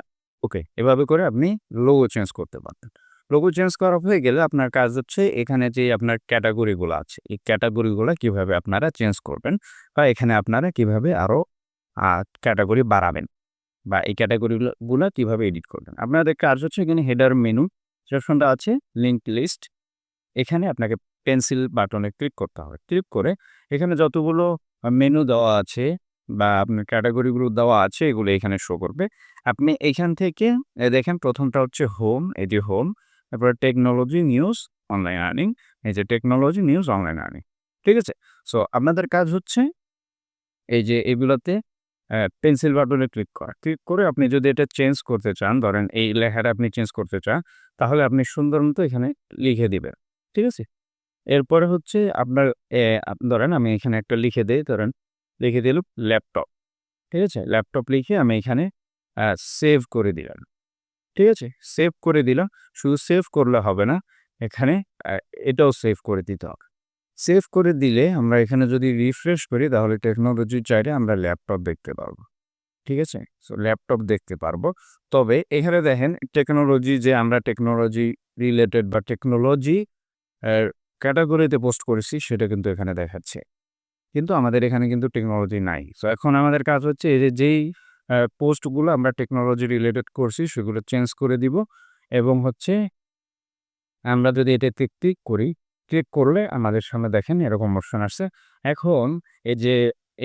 Speaker 1: ওকে। এভাবে করে আপনি লোগো চেঞ্জ করতে পারবেন। লোগো চেঞ্জ করা হয়ে গেলে আপনার কাজ হচ্ছে এখানে যে আপনার ক্যাটাগরিগুলো আছে, এই ক্যাটাগরিগুলো কিভাবে আপনারা চেঞ্জ করবেন বা এখানে আপনারা কিভাবে আরো ক্যাটাগরি বাড়াবেন বা এই ক্যাটাগরিগুলো কিভাবে এডিট করবেন। আপনাদের কাজ হচ্ছে এখানে হেডার মেনু যে অপশনটা আছে লিংক লিস্ট এখানে আপনাকে পেন্সিল বাটনে ক্লিক করতে হবে। ক্লিক করে এখানে যতগুলো মেনু দেওয়া আছে বা আপনার ক্যাটাগরিগুলো দেওয়া আছে এগুলো এখানে শো করবে। আপনি এইখান থেকে দেখেন ১ম টা হচ্ছে হোম, এই যে হোম, তারপরে টেকনোলজি, নিউজ, অনলাইন আর্নিং, এই যে টেকনোলজি, নিউজ, অনলাইন আর্নিং। ঠিক আছে? সো আপনাদের কাজ হচ্ছে এই যে এগুলাতে পেন্সিল বাটনে ক্লিক করা। ক্লিক করে আপনি যদি এটা চেঞ্জ করতে চান, ধরেন এই লেখাটা আপনি চেঞ্জ করতে চান, তাহলে আপনি সুন্দর মতো এখানে লিখে দিবেন। ঠিক আছে? এরপরে হচ্ছে আপনার ধরেন আমি এখানে একটা লিখে দেই, ধরেন লিখে দিলাম ল্যাপটপ। ঠিক আছে? ল্যাপটপ লিখে আমি এখানে সেভ করে দিলাম। ঠিক আছে? সেভ করে দিলাম। শুধু সেভ করলে হবে না, এখানে আ এটাও সেভ করে দিতে হবে। সেভ করে দিলে আমরা এখানে যদি রিফ্রেশ করি তাহলে টেকনোলজির চাইলে আমরা ল্যাপটপ দেখতে পারবো। ঠিক আছে? সো ল্যাপটপ দেখতে পারবো। তবে এখানে দেখেন টেকনোলজি যে আমরা টেকনোলজি রিলেটেড বা টেকনোলজি এর ক্যাটেগরিতে পোস্ট করেছি সেটা কিন্তু এখানে দেখাচ্ছে। কিন্তু আমাদের এখানে কিন্তু টেকনোলজি নাই। সো এখন আমাদের কাজ হচ্ছে এই যে যেই পোস্টগুলো আমরা টেকনোলজি রিলেটেড করছি সেগুলো চেঞ্জ করে দিব এবং হচ্ছে আমরা যদি এটাতে ক্লিক করি, ক্লিক করলে আমাদের সামনে দেখেন এরকম অপশন আসছে। এখন এই যে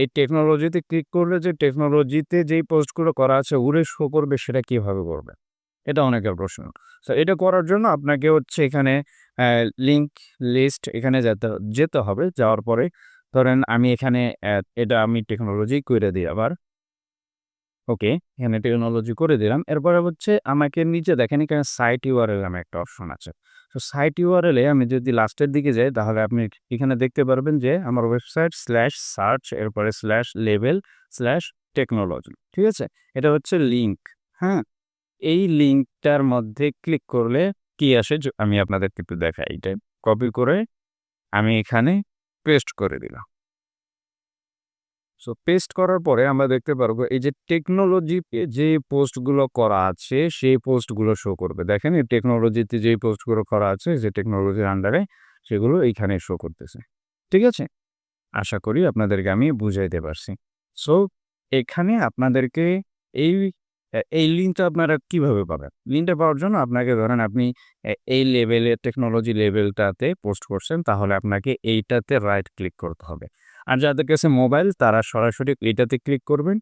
Speaker 1: এই টেকনোলজিতে ক্লিক করলে যে টেকনোলজিতে যেই পোস্টগুলো করা আছে ওগুলো শো করবে সেটা কিভাবে করবে? এটা অনেকের প্রশ্ন। সো এটা করার জন্য আপনাকে হচ্ছে এখানে লিংক লিস্ট এখানে যেতে হবে। যাওয়ার পরে ধরেন আমি এখানে এটা আমি টেকনোলজি কইরা দিই আবার। ওকে, এখানে টেকনোলজি করে দিলাম। এরপরে হচ্ছে আমাকে নিচে দেখেন এখানে সাইট ইউআরএল নামে একটা অপশন আছে। তো সাইট ইউআরএল এ আমি যদি লাস্টের দিকে যাই তাহলে আপনি এখানে দেখতে পারবেন যে আমার ওয়েবসাইট স্ল্যাশ সার্চ এরপরে স্ল্যাশ লেভেল স্ল্যাশ টেকনোলজি। ঠিক আছে? এটা হচ্ছে লিঙ্ক। হ্যাঁ? এই লিঙ্কটার মধ্যে ক্লিক করলে কি আসে আমি আপনাদেরকে একটু দেখাই। এটা কপি করে আমি এখানে পেস্ট করে দিলাম। সো পেস্ট করার পরে আমরা দেখতে পারবো এই যে টেকনোলজিতে যে পোস্টগুলো করা আছে সেই পোস্টগুলো শো করবে। দেখেন এই টেকনোলজিতে যেই পোস্টগুলো করা আছে যে টেকনোলজির আন্ডারে সেগুলো এইখানে শো করতেছে। ঠিক আছে? আশা করি আপনাদেরকে আমি বুঝাইতে পারছি। সো এখানে আপনাদেরকে এই এই লিঙ্কটা আপনারা কিভাবে পাবেন? লিঙ্কটা পাওয়ার জন্য আপনাকে ধরেন আপনি এই লেভেলের টেকনোলজি লেভেলটাতে পোস্ট করছেন তাহলে আপনাকে এইটাতে রাইট ক্লিক করতে হবে। আর যাদের কাছে মোবাইল তারা সরাসরি এটাতে ক্লিক করবেন।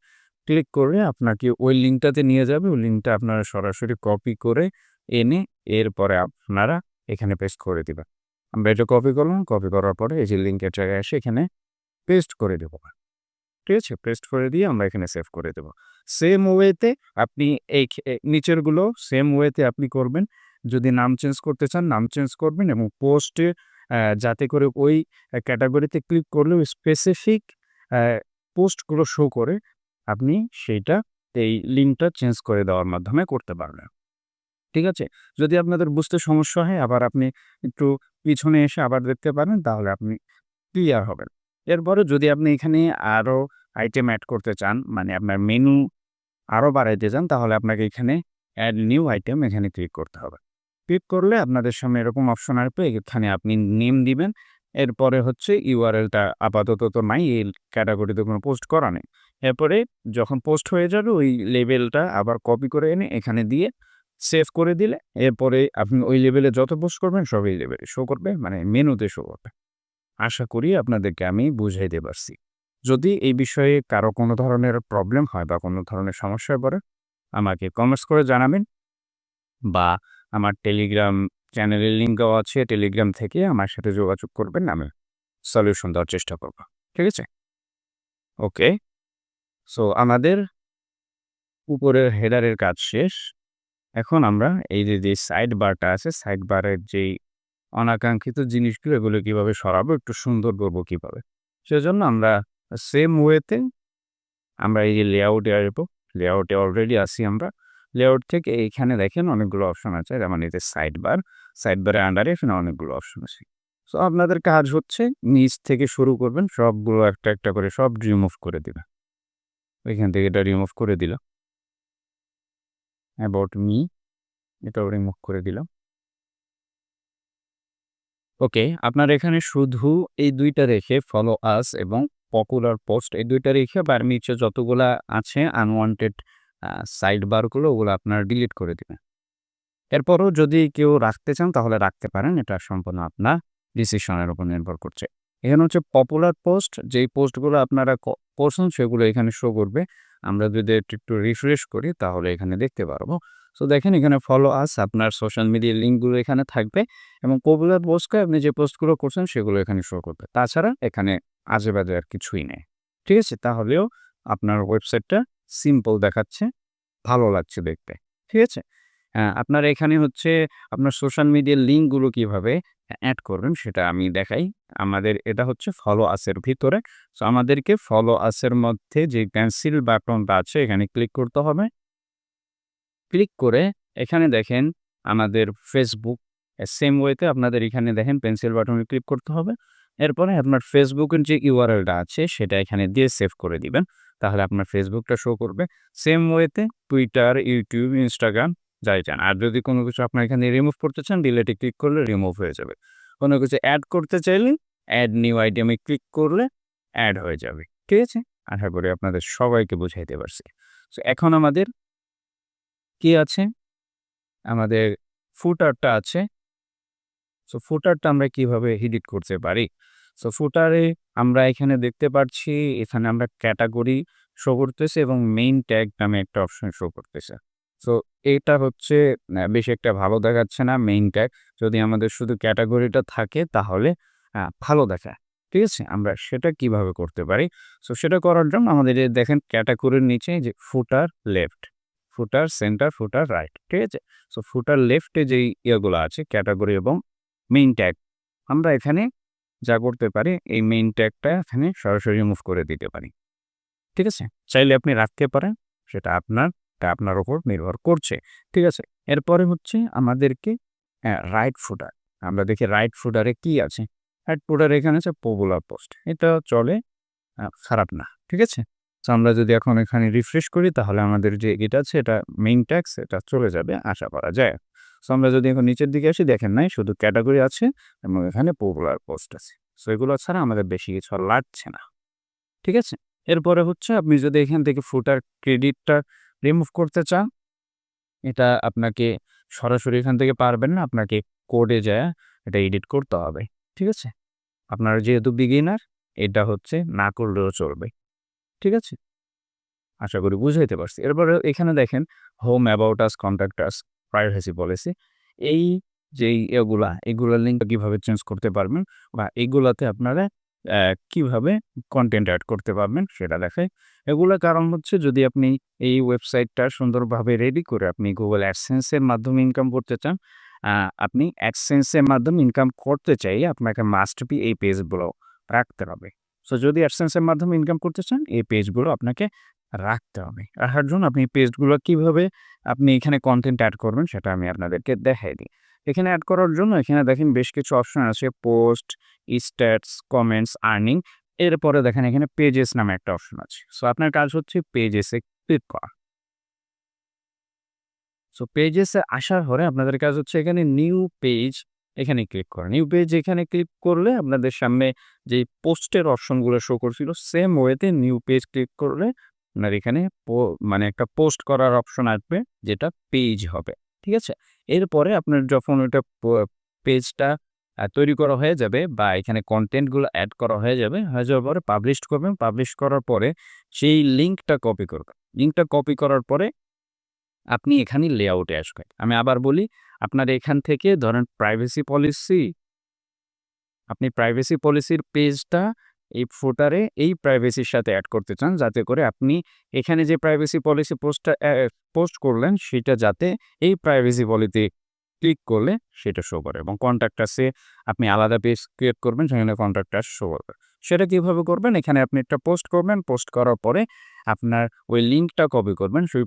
Speaker 1: ক্লিক করে আপনাকে ওই লিঙ্কটাতে নিয়ে যাবে। ওই লিঙ্কটা আপনারা সরাসরি কপি করে এনে এরপরে আপনারা এখানে পেস্ট করে দিবেন। আমরা এটা কপি করলাম। কপি করার পরে এই যে লিঙ্কের জায়গায় এসে এখানে পেস্ট করে দেব। ঠিক আছে? পেস্ট করে দিয়ে আমরা এখানে সেভ করে দেব। সেম ওয়েতে আপনি এই নিচেরগুলো সেম ওয়েতে আপনি করবেন। যদি নাম চেঞ্জ করতে চান, নাম চেঞ্জ করবেন এবং পোস্টে যাতে করে ওই ক্যাটেগরিতে ক্লিক করলেও স্পেসিফিক অ্যা পোস্টগুলো শো করে, আপনি সেইটা এই লিঙ্কটা চেঞ্জ করে দেওয়ার মাধ্যমে করতে পারবেন। ঠিক আছে? যদি আপনাদের বুঝতে সমস্যা হয় আবার আপনি একটু পিছনে এসে আবার দেখতে পারেন তাহলে আপনি ক্লিয়ার হবেন। এরপরে যদি আপনি এখানে আরো আইটেম এড করতে চান, মানে আপনার মেনু আরো বাড়াইতে চান, তাহলে আপনাকে এখানে এড নিউ আইটেম এখানে ক্লিক করতে হবে। ক্লিক করলে আপনাদের সামনে এরকম অপশন আসবে। এখানে আপনি নেম দিবেন। এরপরে হচ্ছে ইউআরএলটা আপাতত তো নাই, এই ক্যাটেগরিতে কোনো পোস্ট করা নেই। এরপরে যখন পোস্ট হয়ে যাবে ওই লেবেলটা আবার কপি করে এনে এখানে দিয়ে সেভ করে দিলে এরপরে আপনি ওই লেভেলে যত পোস্ট করবেন সব এই লেভেলে শো করবে, মানে মেনুতে শো করবে। আশা করি আপনাদেরকে আমি বুঝাইতে পারছি। যদি এই বিষয়ে কারো কোনো ধরনের প্রবলেম হয় বা কোনো ধরনের সমস্যায় পড়ে, আমাকে কমেন্টস করে জানাবেন বা আমার টেলিগ্রাম চ্যানেলের লিঙ্ক দেওয়া আছে। টেলিগ্রাম থেকে আমার সাথে যোগাযোগ করবেন। আমি সলিউশন দেওয়ার চেষ্টা করব। ঠিক আছে? ওকে। সো আমাদের উপরের হেডারের কাজ শেষ। এখন আমরা এই যে সাইড বারটা আছে, সাইড বারের যেই অনাকাঙ্ক্ষিত জিনিসগুলো এগুলো কিভাবে সরাবো, একটু সুন্দর করবো কিভাবে। সেজন্য আমরা সেম ওয়েতে আমরা এই যে লেআউটে আসবো। লেআউটে অলরেডি আছি আমরা। লেআউট থেকে এইখানে দেখেন অনেকগুলো অপশন আছে। যেমন এই যে সাইড বার, সাইড বারের আন্ডারে এখানে অনেকগুলো অপশন আছে। সো আপনাদের কাজ হচ্ছে নিচ থেকে শুরু করবেন। সবগুলো একটা, একটা করে সব রিমুভ করে দিবেন। ওইখান থেকে এটা রিমুভ করে দিলাম। অ্যাবাউট মি এটাও রিমুভ করে দিলাম। ওকে, আপনার এখানে শুধু এই ২ টা রেখে ফলো আস এবং পপুলার পোস্ট এই ২ টা রেখে নিচে যতগুলা আছে আনওয়ান্টেড সাইড বারগুলো ওগুলো আপনারা ডিলিট করে দিবেন। এরপরও যদি কেউ রাখতে চান তাহলে রাখতে পারেন। এটা সম্পূর্ণ আপনার ডিসিশনের উপর নির্ভর করছে। এখানে হচ্ছে পপুলার পোস্ট, যেই পোস্টগুলো আপনারা করছেন সেগুলো এখানে শো করবে। আমরা যদি একটু রিফ্রেশ করি তাহলে এখানে দেখতে পারবো। সো দেখেন এখানে ফলো আস আপনার সোশ্যাল মিডিয়া লিঙ্কগুলো এখানে থাকবে এবং পপুলার পোস্টে আপনি যে পোস্টগুলো করছেন সেগুলো এখানে শো করবে। তাছাড়া এখানে আজেবাজে আর কিছুই নেই। ঠিক আছে? তাহলেও আপনার ওয়েবসাইটটা সিম্পল দেখাচ্ছে, ভালো লাগছে দেখতে। ঠিক আছে? আপনার এখানে হচ্ছে আপনার সোশ্যাল মিডিয়ার লিঙ্কগুলো কিভাবে এড করবেন সেটা আমি দেখাই। আমাদের এটা হচ্ছে ফলো আস-এর ভিতরে। সো আমাদেরকে ফলো আস-এর মধ্যে যে পেন্সিল বাটনটা আছে এখানে ক্লিক করতে হবে। ক্লিক করে এখানে দেখেন আমাদের ফেসবুক সেম ওয়েতে আপনাদের এখানে দেখেন পেন্সিল বাটনে ক্লিক করতে হবে। এরপরে আপনার ফেসবুকের যে ইউআরএলটা আছে সেটা এখানে দিয়ে সেভ করে দিবেন। তাহলে আপনার ফেসবুকটা শো করবে। সেম ওয়েতে টুইটার, ইউটিউব, ইনস্টাগ্রাম যাই চান। আর যদি কোনো কিছু আপনার এখানে রিমুভ করতে চান ডিলিটে ক্লিক করলে রিমুভ হয়ে যাবে। কোনো কিছু এড করতে চাইলে এড নিউ আইটেমে ক্লিক করলে এড হয়ে যাবে। ঠিক আছে? আশা করি আপনাদের সবাইকে বুঝাইতে পারছি। সো এখন আমাদের কি আছে? আমাদের ফুটারটা আছে। সো ফুটারটা আমরা কিভাবে এডিট করতে পারি? সো ফুটারে আমরা এখানে দেখতে পাচ্ছি এখানে আমরা ক্যাটেগরি শো করতেছে এবং মেইন ট্যাগ নামে একটা অপশন শো করতেছে। সো এটা হচ্ছে বেশি একটা ভালো দেখাচ্ছে না মেইন ট্যাগ। যদি আমাদের শুধু ক্যাটেগরিটা থাকে তাহলে ভালো দেখায়। ঠিক আছে? আমরা সেটা কিভাবে করতে পারি? সো সেটা করার জন্য আমাদের এই দেখেন ক্যাটেগরির নিচে যে ফুটার লেফট, ফুটার সেন্টার, ফুটার রাইট। ঠিক আছে? সো ফুটার লেফটে যেই ইয়েগুলো আছে ক্যাটেগরি এবং মেইন ট্যাগ আমরা এখানে যা করতে পারি এই মেইন ট্যাগটা এখানে সরাসরি রিমুভ করে দিতে পারি। ঠিক আছে? চাইলে আপনি রাখতে পারেন, সেটা আপনার উপর নির্ভর করছে। ঠিক আছে? এরপরে হচ্ছে আমাদেরকে রাইট ফুটার। আমরা দেখি রাইট ফুটারে কি আছে? রাইট ফুটারে এখানে আছে পপুলার পোস্ট। এটা চলে, খারাপ না। ঠিক আছে? সো আমরা যদি এখন এখানে রিফ্রেশ করি তাহলে আমাদের যে এটা আছে এটা মেইন ট্যাগ এটা চলে যাবে আশা করা যায়। সো আমরা যদি এখন নিচের দিকে আসি দেখেন নাই শুধু ক্যাটেগরি আছে এবং এখানে পপুলার পোস্ট আছে। সো এগুলো ছাড়া আমাদের বেশি কিছু আর লাগছে না। ঠিক আছে? এরপরে হচ্ছে আপনি যদি এখান থেকে ফুটার ক্রেডিটটা রিমুভ করতে চান, এটা আপনাকে সরাসরি এখান থেকে পারবেন না। আপনাকে কোডে যায়া এটা এডিট করতে হবে। ঠিক আছে? আপনারা যেহেতু বিগিনার এটা হচ্ছে না করলেও চলবে। ঠিক আছে? আশা করি বুঝাইতে পারছি। এরপরে এখানে দেখেন home, about us, contact us, privacy policy. এই যেই এগুলার লিঙ্কটা কিভাবে চেঞ্জ করতে পারবেন বা এগুলাতে আপনারা কিভাবে কনটেন্ট এড করতে পারবেন সেটা দেখায়। এগুলা কারণ হচ্ছে যদি আপনি এই ওয়েবসাইটটা সুন্দরভাবে রেডি করে আপনি Google AdSense এর মাধ্যমে ইনকাম করতে চান, আপনি AdSense এর মাধ্যমে ইনকাম করতে চাইলে আপনাকে মাস্ট বি এই পেজগুলো রাখতে হবে। সো যদি AdSense এর মাধ্যমে ইনকাম করতে চান এই পেজগুলো আপনাকে রাখতে হবে। রাখার জন্য আপনি পেজগুলো কিভাবে আপনি এখানে কনটেন্ট এড করবেন সেটা আমি আপনাদেরকে দেখাই দিই। এখানে এড করার জন্য এখানে দেখেন বেশ কিছু অপশন আছে পোস্ট, স্ট্যাটস, কমেন্টস, আর্নিং। এরপরে দেখেন এখানে পেজেস নামে একটা অপশন আছে। সো আপনার কাজ হচ্ছে পেজেসে ক্লিক করা। সো পেজেসে আসার পরে আপনাদের কাজ হচ্ছে এখানে নিউ পেজ এখানে ক্লিক করা। নিউ পেজ এখানে ক্লিক করলে আপনাদের সামনে যেই পোস্টের অপশনগুলো শো করছিল সেম ওয়েতে নিউ পেজ ক্লিক করলে আপনার এখানে মানে একটা পোস্ট করার অপশন আসবে যেটা পেজ হবে। ঠিক আছে? এরপরে আপনার যখন ওইটা পেজটা তৈরি করা হয়ে যাবে বা এখানে কনটেন্টগুলো এড করা হয়ে যাওয়ার পরে পাবলিশ করবেন। পাবলিশ করার পরে সেই লিঙ্কটা কপি করবেন। লিঙ্কটা কপি করার পরে আপনি এখানে লেআউটে আসবেন। আমি আবার বলি, আপনার এখান থেকে ধরেন আপনি প্রাইভেসি পলিসির পেজটা এই ফুটারে এই প্রাইভেসির সাথে এড করতে চান, যাতে করে আপনি এখানে যে প্রাইভেসি পলিসি পোস্ট করলেন সেটা যাতে এই প্রাইভেসি ক্লিক করলে সেটা শো করে এবং কন্ট্যাক্ট আসে আপনি আলাদা পেজ ক্রিয়েট করবেন, সেখানে কন্ট্যাক্ট আস শো করবে। সেটা কিভাবে করবেন? এখানে আপনি একটা পোস্ট করবেন, পোস্ট করার পরে আপনার ওই লিঙ্কটা কপি করবেন। সেই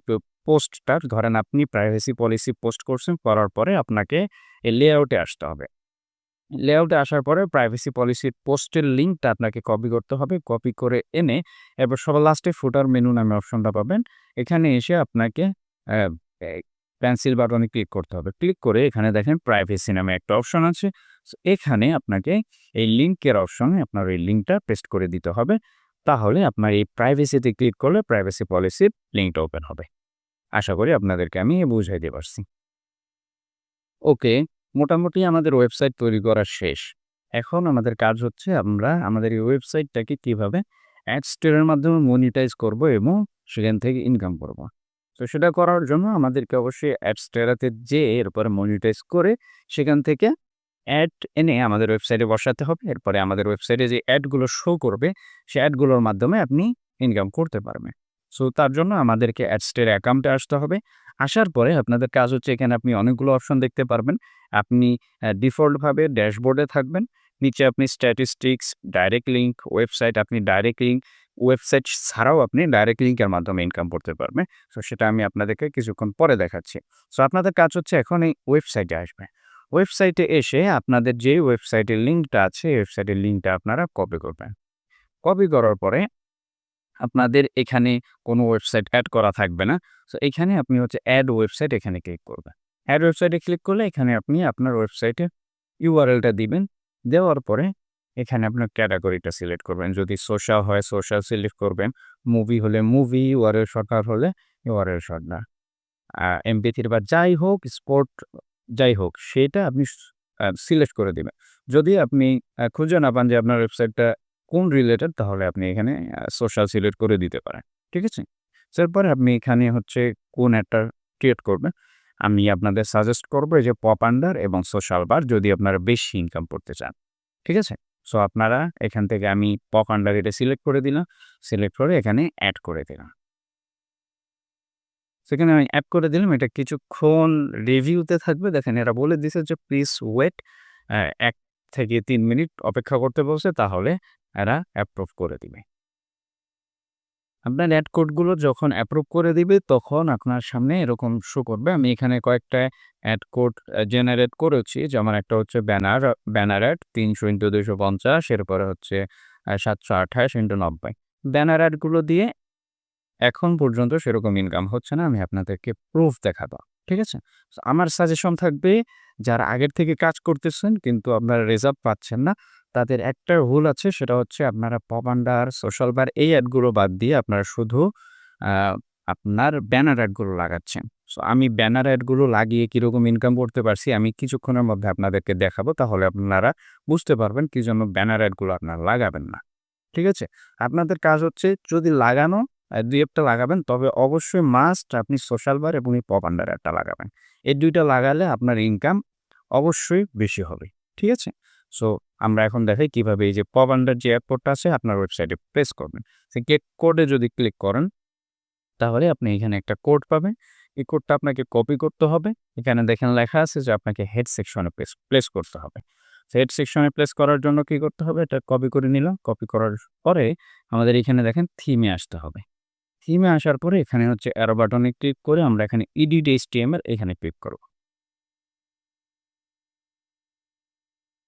Speaker 1: পোস্টটা ধরেন আপনি প্রাইভেসি পলিসি পোস্ট করছেন, করার পরে আপনাকে এই লেআউটে আসতে হবে। লেআউটে আসার পরে প্রাইভেসি পলিসির পোস্টের লিঙ্কটা আপনাকে কপি করতে হবে। কপি করে এনে এরপর সবার লাস্টে ফুটার মেনু নামে অপশনটা পাবেন। এখানে এসে আপনাকে অ্যা এ পেন্সিল বাটনে ক্লিক করতে হবে। ক্লিক করে এখানে দেখেন প্রাইভেসি নামে একটা অপশন আছে। সো এখানে আপনাকে এই লিঙ্কের অপশনে আপনার এই লিঙ্কটা পেস্ট করে দিতে হবে। তাহলে আপনার এই প্রাইভেসিতে ক্লিক করলে প্রাইভেসি পলিসির লিঙ্কটা ওপেন হবে। আশা করি আপনাদেরকে আমি বুঝাইতে পারছি। ওকে, মোটামুটি আমাদের ওয়েবসাইট তৈরি করা শেষ। এখন আমাদের কাজ হচ্ছে আমরা আমাদের এই ওয়েবসাইটটাকে কিভাবে অ্যাডস্টোরের মাধ্যমে মনিটাইজ করব এবং সেখান থেকে ইনকাম করব। তো সেটা করার জন্য আমাদেরকে অবশ্যই অ্যাডস্টোরেতে যেয়ে এরপরে মনিটাইজ করে সেখান থেকে অ্যাড এনে আমাদের ওয়েবসাইটে বসাতে হবে। এরপরে আমাদের ওয়েবসাইটে যে অ্যাডগুলো শো করবে, সে অ্যাডগুলোর মাধ্যমে আপনি ইনকাম করতে পারবেন। সো তার জন্য আমাদেরকে অ্যাডস্টোর অ্যাকাউন্টে আসতে হবে। আসার পরে আপনাদের কাজ হচ্ছে এখানে আপনি অনেকগুলো অপশন দেখতে পারবেন। আপনি ডিফল্টভাবে ড্যাশবোর্ডে থাকবেন। নিচে আপনি স্ট্যাটিস্টিক্স, ডাইরেক্ট লিঙ্ক, ওয়েবসাইট, আপনি ডাইরেক্ট লিঙ্ক, ওয়েবসাইট ছাড়াও আপনি ডাইরেক্ট লিঙ্কের মাধ্যমে ইনকাম করতে পারবেন। সো সেটা আমি আপনাদেরকে কিছুক্ষণ পরে দেখাচ্ছি। সো আপনাদের কাজ হচ্ছে এখন এই ওয়েবসাইটে আসবে। ওয়েবসাইটে এসে আপনাদের যে ওয়েবসাইটের লিঙ্কটা আছে, এই ওয়েবসাইটের লিঙ্কটা আপনারা কপি করবেন। কপি করার পরে আপনাদের এখানে কোনো ওয়েবসাইট এড করা থাকবে না। সো এখানে আপনি হচ্ছে এড ওয়েবসাইট এখানে ক্লিক করবেন। এড ওয়েবসাইটে ক্লিক করলে এখানে আপনি আপনার ওয়েবসাইটের ইউআরএলটা দিবেন। দেওয়ার পরে এখানে আপনার ক্যাটেগরিটা সিলেক্ট করবেন। যদি সোশ্যাল হয় সোশ্যাল সিলেক্ট করবেন। মুভি হলে মুভি, ইউআরএল শর্টকাট হলে ইউআরএল শর্টকাট। MP3 বা যাই হোক, স্পোর্ট যাই হোক, সেটা আপনি সিলেক্ট করে দিবেন। যদি আপনি খুঁজে না পান যে আপনার ওয়েবসাইটটা কোন রিলেটেড, তাহলে আপনি এখানে সোশ্যাল সিলেক্ট করে দিতে পারেন। ঠিক আছে? সো এরপরে আপনি এখানে হচ্ছে কোন একটা ক্রিয়েট করবেন। আমি আপনাদের সাজেস্ট করব এই যে পপ আন্ডার এবং সোশ্যাল বার, যদি আপনারা বেশি ইনকাম করতে চান। ঠিক আছে? সো আপনারা এখান থেকে আমি পপ আন্ডার এটা সিলেক্ট করে দিলাম। সিলেক্ট করে এখানে এড করে দিলাম। সেখানে আমি অ্যাড করে দিলাম। এটা কিছুক্ষণ রিভিউতে থাকবে। দেখেন এরা বলে দিছে যে প্লিজ ওয়েট ১ থেকে ৩ মিনিট অপেক্ষা করতে বলছে, তাহলে এরা অ্যাপ্রুভ করে দিবে। আপনার অ্যাড কোডগুলো যখন অ্যাপ্রুভ করে দিবে তখন আপনার সামনে এরকম শো করবে। আমি এখানে কয়েকটা অ্যাড কোড জেনারেট করেছি। যেমন একটা হচ্ছে ব্যানার অ্যাড ৩০০x২৫০, এরপরে হচ্ছে ৭২৮x৯০। ব্যানার অ্যাডগুলো দিয়ে এখন পর্যন্ত সেরকম ইনকাম হচ্ছে না। আমি আপনাদেরকে প্রুফ দেখাবো। ঠিক আছে? সো আমার সাজেশন থাকবে, যারা আগের থেকে কাজ করতেছেন কিন্তু আপনারা রেজাল্ট পাচ্ছেন না, তাদের একটা ভুল আছে, সেটা হচ্ছে আপনারা পপ আন্ডার, সোশ্যাল বার এই অ্যাডগুলো বাদ দিয়ে আপনারা শুধু আ আপনার ব্যানার অ্যাডগুলো লাগাচ্ছেন। সো আমি ব্যানার অ্যাডগুলো লাগিয়ে কিরকম ইনকাম করতে পারছি আমি কিছুক্ষণের মধ্যে আপনাদেরকে দেখাবো। তাহলে আপনারা বুঝতে পারবেন কি জন্য ব্যানার অ্যাডগুলো আপনারা লাগাবেন না। ঠিক আছে? আপনাদের কাজ হচ্ছে যদি লাগানো ২ একটা লাগাবেন, তবে অবশ্যই মাস্ট আপনি সোশ্যাল বার এবং এই পপ আন্ডার অ্যাডটা লাগাবেন। এই ২ টা লাগালে আপনার ইনকাম অবশ্যই বেশি হবে। ঠিক আছে? সো আমরা এখন দেখাই কিভাবে এই যে পপ আন্ডার যে অ্যাড কোডটা আছে আপনার ওয়েবসাইটে পেস্ট করবেন। সে গেট কোডে যদি ক্লিক করেন, তাহলে আপনি এখানে একটা কোড পাবেন। এই কোডটা আপনাকে কপি করতে হবে। এখানে দেখেন লেখা আছে যে আপনাকে হেড সেকশনে প্লেস করতে হবে। হেড সেকশনে প্লেস করার জন্য কি করতে হবে? এটা কপি করে নিলাম। কপি করার পরে আমাদের এখানে দেখেন থিমে আসতে হবে। থিমে আসার পরে এখানে হচ্ছে অ্যারো বাটনে ক্লিক করে আমরা এখানে এডিট HTML এখানে ক্লিক করব।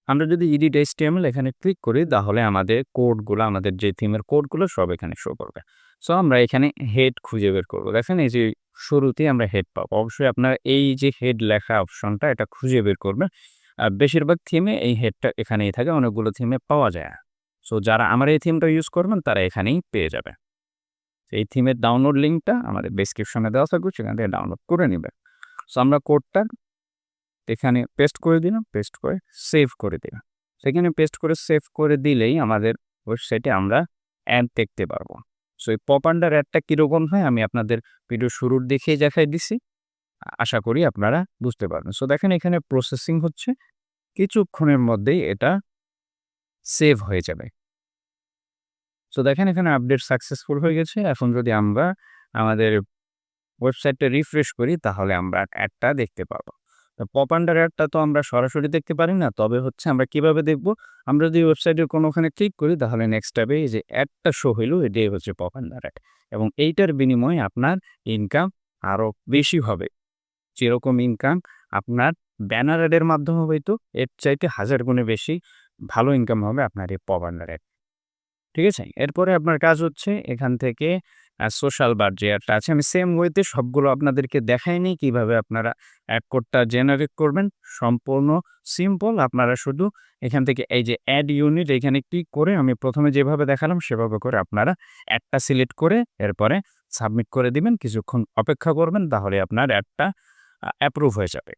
Speaker 1: আমরা যদি এডিট HTML এখানে ক্লিক করি, তাহলে আমাদের কোডগুলো, আমাদের যে থিমের কোডগুলো সব এখানে শো করবে। সো আমরা এখানে হেড খুঁজে বের করব। দেখেন এই যে শুরুতেই আমরা হেড পাবো। অবশ্যই আপনারা এই যে হেড লেখা অপশনটা এটা খুঁজে বের করবেন। বেশিরভাগ থিমে এই হেডটা এখানেই থাকে, অনেকগুলো থিমে পাওয়া যায় না। সো যারা আমার এই থিমটা ইউজ করবেন তারা এখানেই পেয়ে যাবে। এই থিমের ডাউনলোড লিঙ্কটা আমাদের ডেসক্রিপশনে দেওয়া থাকবে, সেখান থেকে ডাউনলোড করে নিবেন। সো আমরা কোডটা এখানে পেস্ট করে দিলাম, পেস্ট করে সেভ করে দিলাম। সেখানে পেস্ট করে সেভ করে দিলেই আমাদের ওয়েবসাইটে আমরা অ্যাড দেখতে পারবো। সো এই পপ আন্ডার অ্যাডটা কীরকম হয় আমি আপনাদের ভিডিও শুরুর দিকেই দেখাই দিছি। আশা করি আপনারা বুঝতে পারবেন। সো দেখেন এখানে প্রসেসিং হচ্ছে, কিছুক্ষণের মধ্যেই এটা সেভ হয়ে যাবে। সো দেখেন এখানে আপডেট সাকসেসফুল হয়ে গেছে। এখন যদি আমরা আমাদের ওয়েবসাইটটা রিফ্রেশ করি, তাহলে আমরা অ্যাডটা দেখতে পাবো। তো পপ আন্ডার অ্যাডটা তো আমরা সরাসরি দেখতে পারি না। তবে হচ্ছে আমরা কিভাবে দেখব? আমরা যদি ওয়েবসাইটের কোনোখানে ক্লিক করি তাহলে নেক্সট ট্যাবে এই যে অ্যাডটা শো হইলো এটাই হচ্ছে পপ আন্ডার অ্যাড। এবং এইটার বিনিময়ে আপনার ইনকাম আরো বেশি হবে। যেরকম ইনকাম আপনার ব্যানার অ্যাডের মাধ্যমে হইতো এর চাইতে 1000 গুণে বেশি ভালো ইনকাম হবে আপনার এই পপ আন্ডার অ্যাড। ঠিক আছে? এরপরে আপনার কাজ হচ্ছে এখান থেকে সোশ্যাল বার যে অ্যাডটা আছে আমি সেম ওয়েতে সবগুলো আপনাদেরকে দেখাইনি কিভাবে আপনারা অ্যাড কোডটা জেনারেট করবেন। সম্পূর্ণ সিম্পল। আপনারা শুধু এখান থেকে এই যে অ্যাড ইউনিট এখানে ক্লিক করে আমি ১ম এ যেভাবে দেখালাম সেভাবে করে আপনারা অ্যাডটা সিলেক্ট করে এরপরে সাবমিট করে দিবেন। কিছুক্ষণ অপেক্ষা করবেন তাহলে আপনার অ্যাডটা অ্যাপ্রুভ হয়ে যাবে।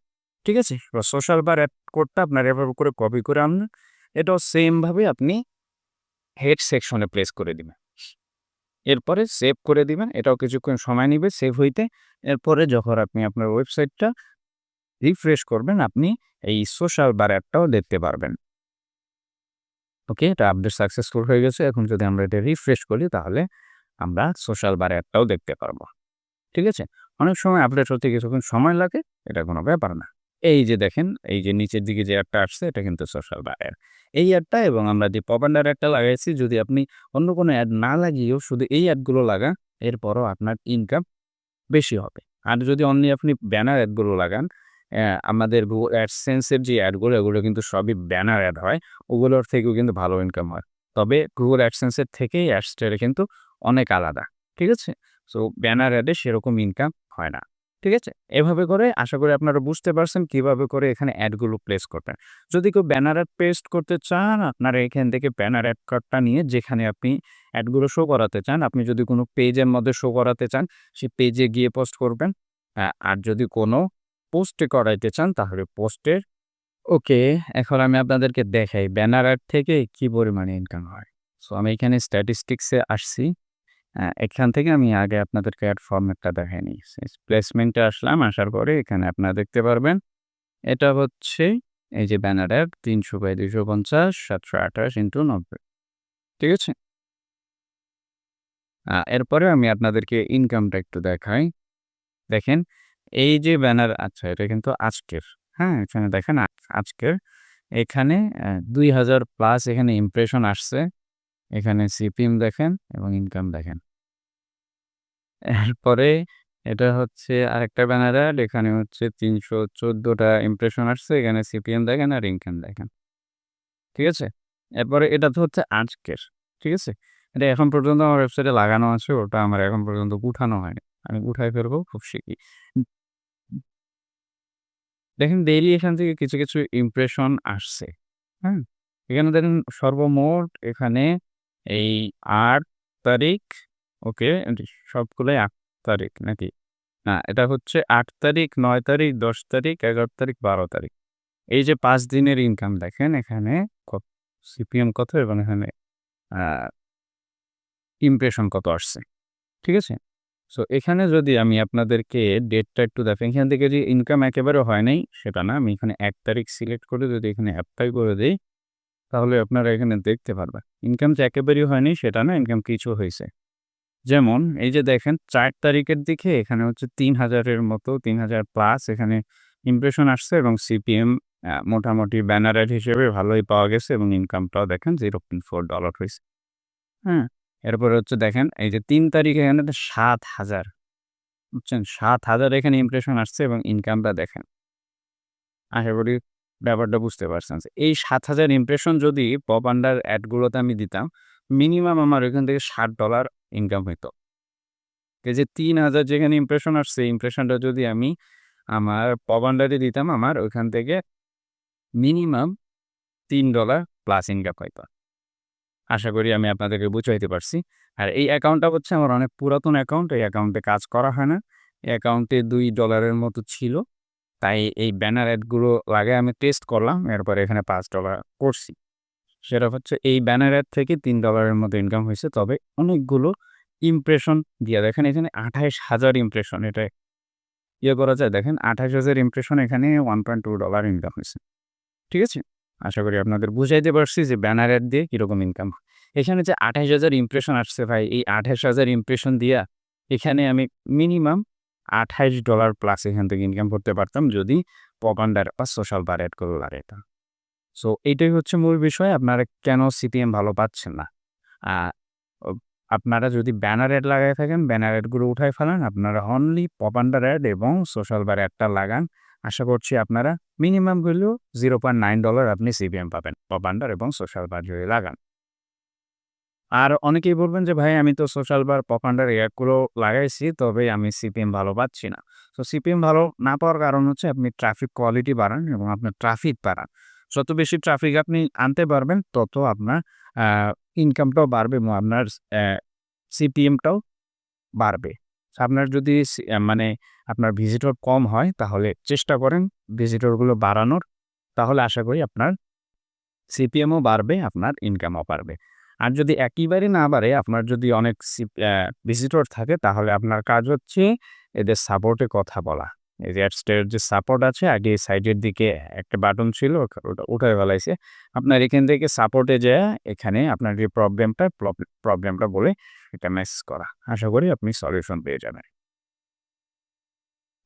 Speaker 1: ঠিক আছে? এবার সোশ্যাল বার অ্যাড কোডটা আপনারা এভাবে করে কপি করে আনবেন। এটাও সেম ভাবে আপনি হেড সেকশনে প্লেস করে দিবেন। এরপরে সেভ করে দিবেন। এটাও কিছুক্ষণ সময় নিবে সেভ হইতে। এরপরে যখন আপনি আপনার ওয়েবসাইটটা রিফ্রেশ করবেন, আপনি এই সোশ্যাল বার অ্যাডটাও দেখতে পারবেন। ওকে? এটা আপডেট সাকসেসফুল হয়ে গেছে। এখন যদি আমরা এটা রিফ্রেশ করি তাহলে আমরা সোশ্যাল বার অ্যাডটাও দেখতে পারবো। ঠিক আছে? অনেক সময় আপডেট হতে কিছুক্ষণ সময় লাগে, এটা কোনো ব্যাপার না। এই যে দেখেন, এই যে নিচের দিকে যে অ্যাডটা আসছে এটা কিন্তু সোশ্যাল বার অ্যাড। এই অ্যাডটা এবং আমরা যে পপ আন্ডার অ্যাডটা লাগাইছি যদি আপনি অন্য কোনো অ্যাড না লাগিয়েও শুধু এই অ্যাডগুলো লাগান, এরপরও আপনার ইনকাম বেশি হবে। আর যদি অনলি আপনি ব্যানার অ্যাডগুলো লাগান, আমাদের Google AdSense এর যে অ্যাডগুলো এগুলো কিন্তু সবই ব্যানার অ্যাড হয়। ওগুলোর থেকেও কিন্তু ভালো ইনকাম হয়। তবে Google AdSense এর থেকেই অ্যাডসটা কিন্তু অনেক আলাদা। ঠিক আছে? সো ব্যানার অ্যাডে সেরকম ইনকাম হয় না। ঠিক আছে? এভাবে করে আশা করি আপনারা বুঝতে পারছেন কিভাবে করে এখানে অ্যাডগুলো প্লেস করবেন। যদি কেউ ব্যানার অ্যাড পেস্ট করতে চান, আপনারা এখান থেকে ব্যানার অ্যাড কার্ডটা নিয়ে যেখানে আপনি অ্যাডগুলো শো করাতে চান, আপনি যদি কোনো পেজের মধ্যে শো করাতে চান, সেই পেজে গিয়ে পোস্ট করবেন। আর যদি কোনো পোস্টে করাইতে চান তাহলে পোস্টের ওকে, এখন আমি আপনাদেরকে দেখাই ব্যানার অ্যাড থেকে কি পরিমাণে ইনকাম হয়। সো আমি এখানে স্ট্যাটিস্টিক্সে আসছি। এখান থেকে আমি আগে আপনাদেরকে অ্যাড ফরম্যাটটা দেখাই নিই। প্লেসমেন্টে আসলাম, আসার পরে এখানে আপনারা দেখতে পারবেন। এটা হচ্ছে এই যে ব্যানার অ্যাড ৩০০/২৫০ ৭২৮ ইন্টু ৯০। ঠিক আছে? এরপরে আমি আপনাদেরকে ইনকামটা একটু দেখাই। দেখেন এই যে ব্যানার আচ্ছা এটা কিন্তু আজকের। হ্যাঁ? এখানে দেখেন আজকের। এখানে ২,০০০ প্লাস এখানে ইমপ্রেশন আসছে। এখানে সিপিএম দেখেন এবং ইনকাম দেখেন। এরপরে এটা হচ্ছে আরেকটা ব্যানার অ্যাড। এখানে হচ্ছে ৩১৪ টা ইমপ্রেশন আসছে। এখানে সিপিএম দেখেন আর ইনকাম দেখেন। ঠিক আছে? এরপরে এটা তো হচ্ছে আজকের। ঠিক আছে? এটা এখন পর্যন্ত আমার ওয়েবসাইটে লাগানো আছে। ওটা আমার এখন পর্যন্ত উঠানো হয়নি। আমি উঠায় ফেলবো খুব শিগগির। দেখেন ডেইলি এখান থেকে কিছু, কিছু ইমপ্রেশন আসছে। হ্যাঁ? এখানে দেখেন সর্বমোট এখানে এই ৮ তারিখ ওকে সবগুলোই ৮ তারিখ নাকি? না এটা হচ্ছে ৮ তারিখ, ৯ তারিখ, ১০ তারিখ, ১১ তারিখ, ১২ তারিখ। এই যে ৫ দিনের ইনকাম দেখেন এখানে কত সিপিএম কত এবং এখানে আ ইমপ্রেশন কত আসছে। ঠিক আছে? সো এখানে যদি আমি আপনাদেরকে ডেটটা একটু দেখাই, এখান থেকে যে ইনকাম একেবারে হয় নাই সেটা না। আমি এখানে ১ তারিখ সিলেক্ট করে যদি এখানে এপ্লাই করে দেই, তাহলে আপনারা এখানে দেখতে পারবেন। ইনকাম যে একেবারেই হয়নি সেটা না, ইনকাম কিছু হইছে। যেমন এই যে দেখেন ৪ তারিখের দিকে এখানে হচ্ছে ৩,০০০ এর মতো ৩,০০০ প্লাস এখানে ইমপ্রেশন আসছে এবং সিপিএম মোটামুটি ব্যানার এড হিসেবে ভালোই পাওয়া গেছে এবং ইনকামটাও দেখেন $0.4 হইছে। হ্যাঁ? এরপরে হচ্ছে দেখেন এই যে ৩ তারিখে এখানে ৭,০০০ বুঝছেন? ৭,০০০ এখানে ইমপ্রেশন আসছে এবং ইনকামটা দেখেন। আশা করি ব্যাপারটা বুঝতে পারছেন। এই ৭,০০০ ইমপ্রেশন যদি পপ আন্ডার এড গুলোতে আমি দিতাম, মিনিমাম আমার এখান থেকে $৬০ ইনকাম হইতো। এই যে ৩,০০০ যেখানে ইমপ্রেশন আসছে, এই ইমপ্রেশনটা যদি আমি আমার পপ আন্ডারে দিতাম, আমার ওইখান থেকে মিনিমাম $৩ প্লাস ইনকাম হইতো। আশা করি আমি আপনাদেরকে বুঝাইতে পারছি। আর এই অ্যাকাউন্টটা হচ্ছে আমার অনেক পুরাতন অ্যাকাউন্ট। এই অ্যাকাউন্টে কাজ করা হয় না। এই অ্যাকাউন্টে $২ এর মতো ছিল। তাই এই ব্যানার অ্যাডগুলো লাগায় আমি টেস্ট করলাম। এরপরে এখানে $৫ করছি। সেটা হচ্ছে এই ব্যানার অ্যাড থেকে $৩ এর মতো ইনকাম হইছে। তবে অনেকগুলো ইমপ্রেশন দিয়া দেখেন এখানে ২৮,০০০ ইমপ্রেশন। এটা ইয়ে করা যায় দেখেন ২৮,০০০ ইমপ্রেশন এখানে $1.2 ইনকাম হইছে। ঠিক আছে? আশা করি আপনাদের বুঝাইতে পারছি যে ব্যানার অ্যাড দিয়ে কিরকম ইনকাম। এখানে যে ২৮,০০০ ইমপ্রেশন আসছে ভাই, এই ২৮,০০০ ইমপ্রেশন দিয়া এখানে আমি মিনিমাম $২৮ প্লাস এখান থেকে ইনকাম করতে পারতাম যদি পপ আন্ডার বা সোশ্যাল বার এড করলে এটা। সো এইটাই হচ্ছে মূল বিষয়। আপনারা কেন সিপিএম ভালো পাচ্ছেন না? আ অ আপনারা যদি ব্যানার এড লাগায়ে থাকেন, ব্যানার এডগুলো উঠায় ফেলান। আপনারা অনলি পপ আন্ডার এড এবং সোশ্যাল বার এডটা লাগান। আশা করছি আপনারা মিনিমাম হইলেও $0.9 আপনি সিপিএম পাবেন। পপ আন্ডার এবং সোশ্যাল বার যদি লাগান। আর অনেকেই বলবেন যে, "ভাই আমি তো সোশ্যাল বার, পপ আন্ডার এগুলো লাগাইছি, তবে আমি সিপিএম ভালো পাচ্ছি না।" সো সিপিএম ভালো না পাওয়ার কারণ হচ্ছে আপনি ট্রাফিক কোয়ালিটি বাড়ান এবং আপনার ট্রাফিক বাড়ান। যত বেশি ট্রাফিক আপনি আনতে পারবেন, তত আপনার আ ইনকামটাও বাড়বে এবং আপনার সিপিএমটাও বাড়বে। সো আপনার যদি মানে আপনার ভিজিটর কম হয়, তাহলে চেষ্টা করেন ভিজিটরগুলো বাড়ানোর। তাহলে আশা করি আপনার সিপিএমও বাড়বে, আপনার ইনকামও বাড়বে। আর যদি একেবারে না বাড়ে, আপনার যদি অনেক ভিজিটর থাকে, তাহলে আপনার কাজ হচ্ছে এদের সাপোর্টে কথা বলা। এই যে অ্যাডস্টের যে সাপোর্ট আছে, আগে সাইডের দিকে একটা বাটন ছিল, ওটা উঠায় ফেলাইছে। আপনার এখান থেকে সাপোর্টে যেয়ে এখানে আপনার যে প্রবলেমটা বলে এটা মেসেজ করা। আশা করি আপনি সলিউশন পেয়ে যাবেন।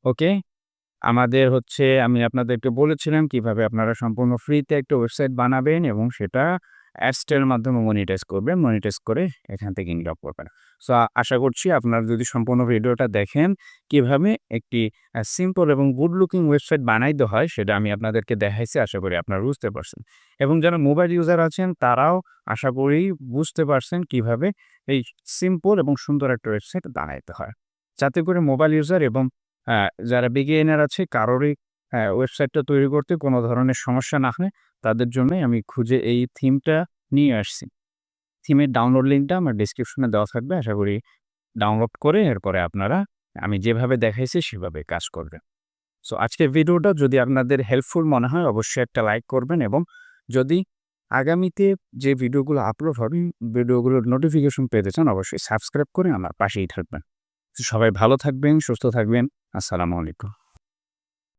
Speaker 1: ওকে? আমাদের হচ্ছে আমি আপনাদেরকে বলেছিলাম কিভাবে আপনারা সম্পূর্ণ ফ্রিতে একটা ওয়েবসাইট বানাবেন এবং সেটা অ্যাডসের মাধ্যমে মনিটাইজ করবেন। মনিটাইজ করে এখান থেকে ইনকাম করবেন। সো আশা করছি আপনারা যদি সম্পূর্ণ ভিডিওটা দেখেন কিভাবে একটি সিম্পল এবং গুড লুকিং ওয়েবসাইট বানাইতে হয় সেটা আমি আপনাদেরকে দেখাইছি। আশা করি আপনারা বুঝতে পারছেন। এবং যারা মোবাইল ইউজার আছেন তারাও আশা করি বুঝতে পারছেন কিভাবে এই সিম্পল এবং সুন্দর একটা ওয়েবসাইট বানাইতে হয়। যাতে করে মোবাইল ইউজার এবং যারা বিগিনার আছে কারোরই ওয়েবসাইটটা তৈরি করতে কোনো ধরনের সমস্যা না হয়, তাদের জন্যই আমি খুঁজে এই থিমটা নিয়ে আসছি। থিমের ডাউনলোড লিঙ্কটা আমার ডেসক্রিপশনে দেওয়া থাকবে। আশা করি ডাউনলোড করে এরপরে আপনারা আমি যেভাবে দেখাইছি সেভাবে কাজ করবেন। সো আজকের ভিডিওটা যদি আপনাদের হেল্পফুল মনে হয় অবশ্যই একটা লাইক করবেন এবং যদি আগামীতে যে ভিডিওগুলো আপলোড হবে, ভিডিওগুলোর নোটিফিকেশন পেতে চান অবশ্যই সাবস্ক্রাইব করে আমার পাশেই থাকবেন। সবাই ভালো থাকবেন, সুস্থ থাকবেন। আসসালামু আলাইকুম।